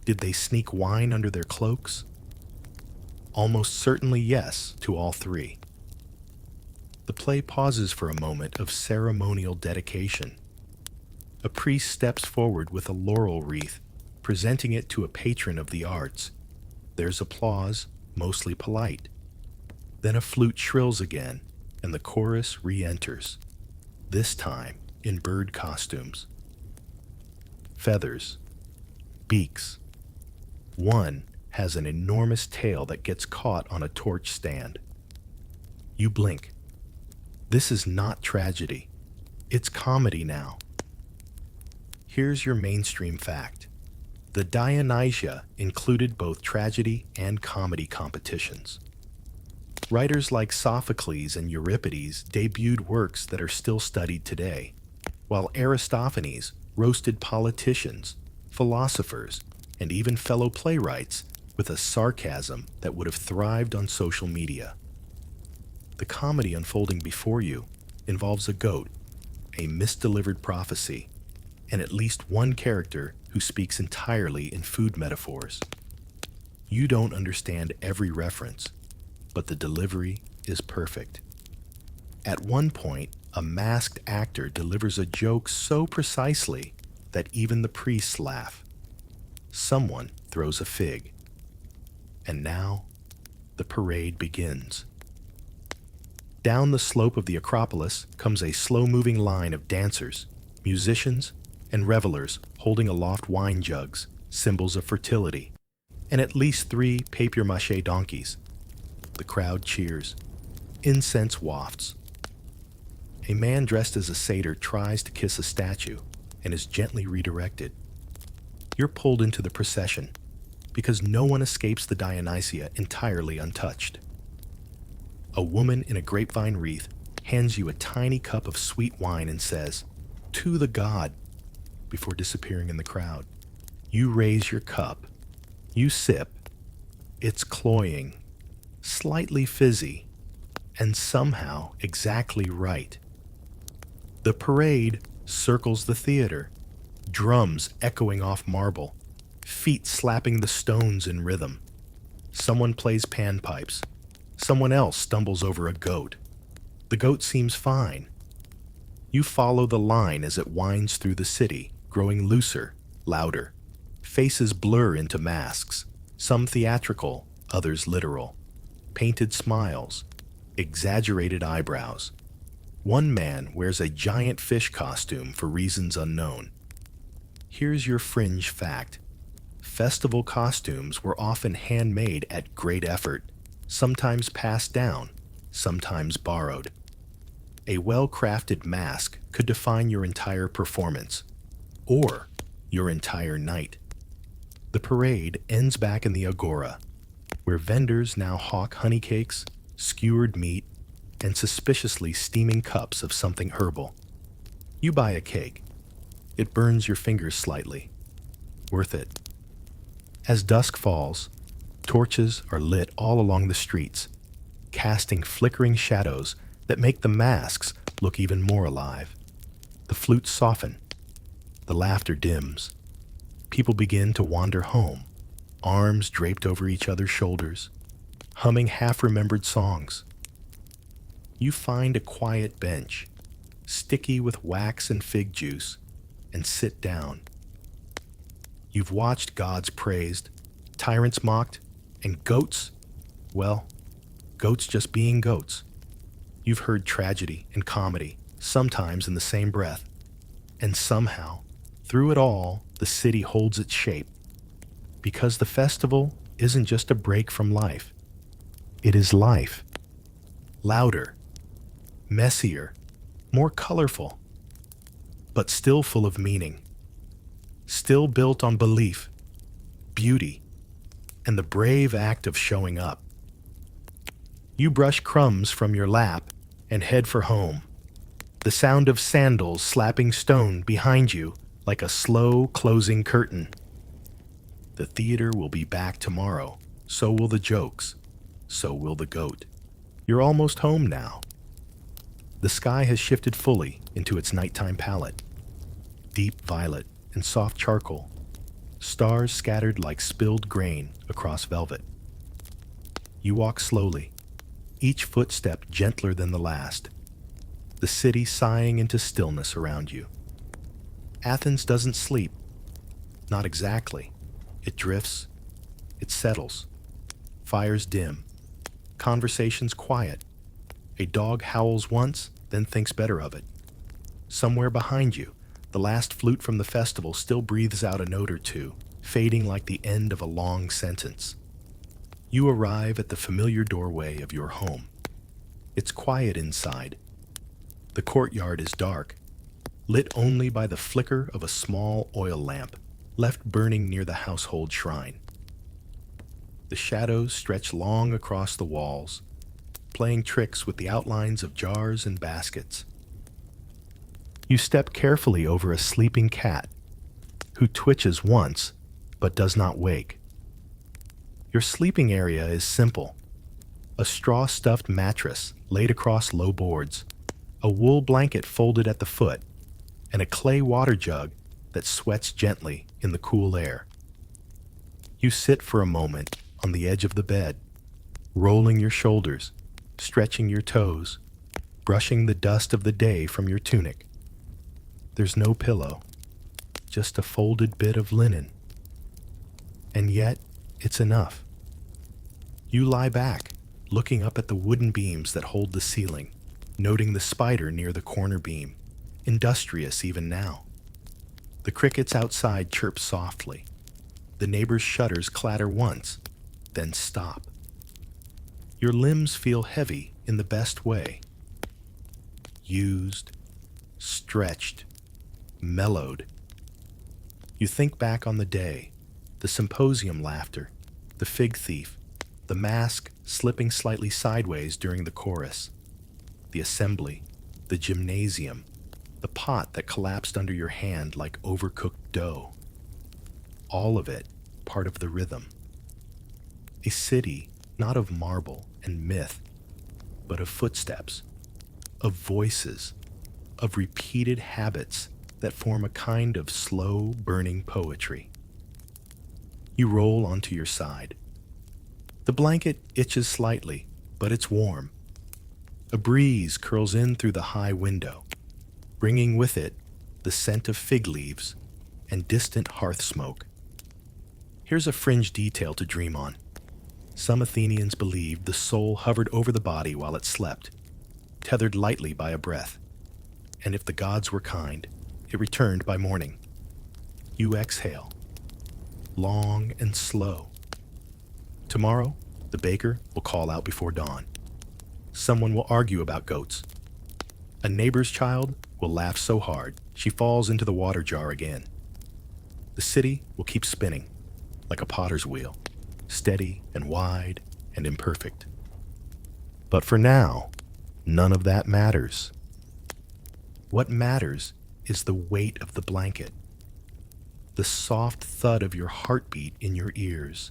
Did they sneak wine under their cloaks? Almost certainly yes to all three. The play pauses for a moment of ceremonial dedication. A priest steps forward with a laurel wreath, presenting it to a patron of the arts. There's applause, mostly polite. Then a flute shrills again, and the chorus re-enters, this time in bird costumes. Feathers, beaks. One has an enormous tail that gets caught on a torch stand. You blink. This is not tragedy. It's comedy now. Here's your mainstream fact. The Dionysia included both tragedy and comedy competitions. Writers like Sophocles and Euripides debuted works that are still studied today, while Aristophanes roasted politicians, philosophers, and even fellow playwrights with a sarcasm that would have thrived on social media. The comedy unfolding before you involves a goat, a misdelivered prophecy, and at least one character who speaks entirely in food metaphors. You don't understand every reference, but the delivery is perfect. At one point, a masked actor delivers a joke so precisely that even the priests laugh. Someone throws a fig. And now, the parade begins. Down the slope of the Acropolis comes a slow-moving line of dancers, musicians, and revelers holding aloft wine jugs, symbols of fertility, and at least 3 papier-mâché donkeys. The crowd cheers. Incense wafts. A man dressed as a satyr tries to kiss a statue and is gently redirected. You're pulled into the procession because no one escapes the Dionysia entirely untouched. A woman in a grapevine wreath hands you a tiny cup of sweet wine and says, "To the god," before disappearing in the crowd. You raise your cup. You sip. It's cloying, slightly fizzy, and somehow exactly right. The parade circles the theater, drums echoing off marble, feet slapping the stones in rhythm. Someone plays panpipes. Someone else stumbles over a goat. The goat seems fine. You follow the line as it winds through the city, growing looser, louder. Faces blur into masks, some theatrical, others literal. Painted smiles, exaggerated eyebrows. One man wears a giant fish costume for reasons unknown. Here's your fringe fact. Festival costumes were often handmade at great effort, sometimes passed down, sometimes borrowed. A well-crafted mask could define your entire performance, or your entire night. The parade ends back in the agora, where vendors now hawk honey cakes, skewered meat, and suspiciously steaming cups of something herbal. You buy a cake. It burns your fingers slightly. Worth it. As dusk falls, torches are lit all along the streets, casting flickering shadows that make the masks look even more alive. The flutes soften. The laughter dims. People begin to wander home, arms draped over each other's shoulders, humming half-remembered songs. You find a quiet bench, sticky with wax and fig juice, and sit down. You've watched gods praised, tyrants mocked, and goats, well, goats just being goats. You've heard tragedy and comedy, sometimes in the same breath. And somehow, through it all, the city holds its shape. Because the festival isn't just a break from life. It is life. Louder, messier, more colorful, but still full of meaning. Still built on belief, beauty, and the brave act of showing up. You brush crumbs from your lap and head for home. The sound of sandals slapping stone behind you like a slow closing curtain. The theater will be back tomorrow. So will the jokes. So will the goat. You're almost home now. The sky has shifted fully into its nighttime palette. Deep violet and soft charcoal. Stars scattered like spilled grain across velvet. You walk slowly, each footstep gentler than the last. The city sighing into stillness around you. Athens doesn't sleep. Not exactly. It drifts. It settles. Fires dim. Conversations quiet. A dog howls once, then thinks better of it. Somewhere behind you, the last flute from the festival still breathes out a note or two, fading like the end of a long sentence. You arrive at the familiar doorway of your home. It's quiet inside. The courtyard is dark, lit only by the flicker of a small oil lamp left burning near the household shrine. The shadows stretch long across the walls, playing tricks with the outlines of jars and baskets. You step carefully over a sleeping cat, who twitches once but does not wake. Your sleeping area is simple. A straw-stuffed mattress laid across low boards, a wool blanket folded at the foot, and a clay water jug that sweats gently in the cool air. You sit for a moment on the edge of the bed, rolling your shoulders, stretching your toes, brushing the dust of the day from your tunic. There's no pillow, just a folded bit of linen. And yet, it's enough. You lie back, looking up at the wooden beams that hold the ceiling, noting the spider near the corner beam, industrious even now. The crickets outside chirp softly. The neighbor's shutters clatter once, then stop. Your limbs feel heavy in the best way. Used, stretched, mellowed. You think back on the day, the symposium laughter, the fig thief, the mask slipping slightly sideways during the chorus, the assembly, the gymnasium, the pot that collapsed under your hand like overcooked dough. All of it part of the rhythm. A city not of marble and myth, but of footsteps, of voices, of repeated habits that form a kind of slow burning poetry. You roll onto your side. The blanket itches slightly, but it's warm. A breeze curls in through the high window, bringing with it the scent of fig leaves and distant hearth smoke. Here's a fringe detail to dream on. Some Athenians believed the soul hovered over the body while it slept, tethered lightly by a breath, and if the gods were kind, it returned by morning. You exhale, long and slow. Tomorrow, the baker will call out before dawn. Someone will argue about goats. A neighbor's child will laugh so hard she falls into the water jar again. The city will keep spinning, like a potter's wheel, steady and wide and imperfect. But for now, none of that matters. What matters is the weight of the blanket, the soft thud of your heartbeat in your ears,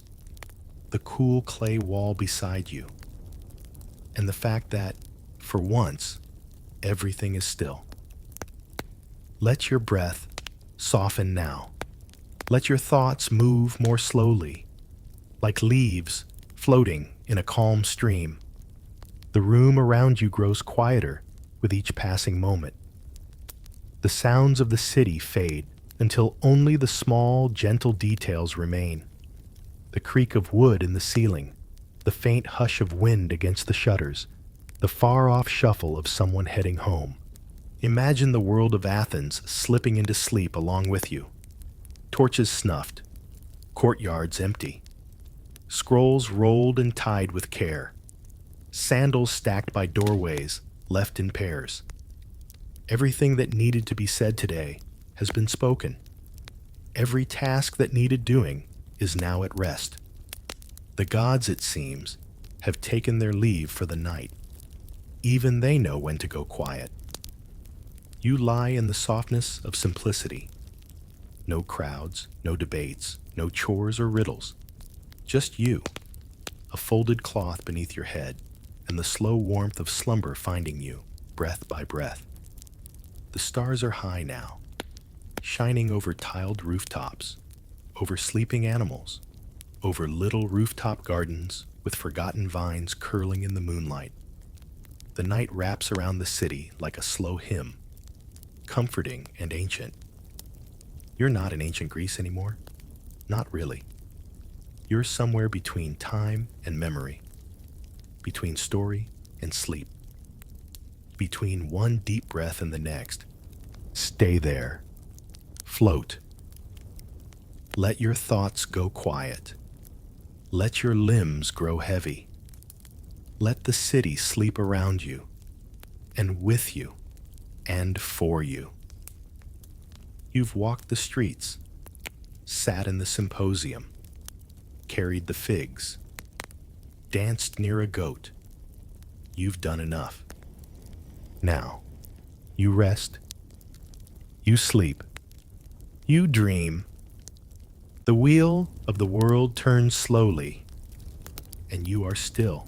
the cool clay wall beside you, and the fact that, for once, everything is still. Let your breath soften now. Let your thoughts move more slowly, like leaves floating in a calm stream. The room around you grows quieter with each passing moment. The sounds of the city fade until only the small, gentle details remain. The creak of wood in the ceiling, the faint hush of wind against the shutters, the far-off shuffle of someone heading home. Imagine the world of Athens slipping into sleep along with you. Torches snuffed, courtyards empty, scrolls rolled and tied with care, sandals stacked by doorways left in pairs. Everything that needed to be said today has been spoken. Every task that needed doing is now at rest. The gods, it seems, have taken their leave for the night. Even they know when to go quiet. You lie in the softness of simplicity. No crowds, no debates, no chores or riddles. Just you, a folded cloth beneath your head, and the slow warmth of slumber finding you, breath by breath. The stars are high now, shining over tiled rooftops, over sleeping animals, over little rooftop gardens with forgotten vines curling in the moonlight. The night wraps around the city like a slow hymn, comforting and ancient. You're not in ancient Greece anymore. Not really. You're somewhere between time and memory, between story and sleep, between one deep breath and the next. Stay there. Float. Let your thoughts go quiet. Let your limbs grow heavy. Let the city sleep around you, and with you, and for you. You've walked the streets, sat in the symposium, carried the figs, danced near a goat. You've done enough. Now, you rest. You sleep. You dream. The wheel of the world turns slowly, and you are still.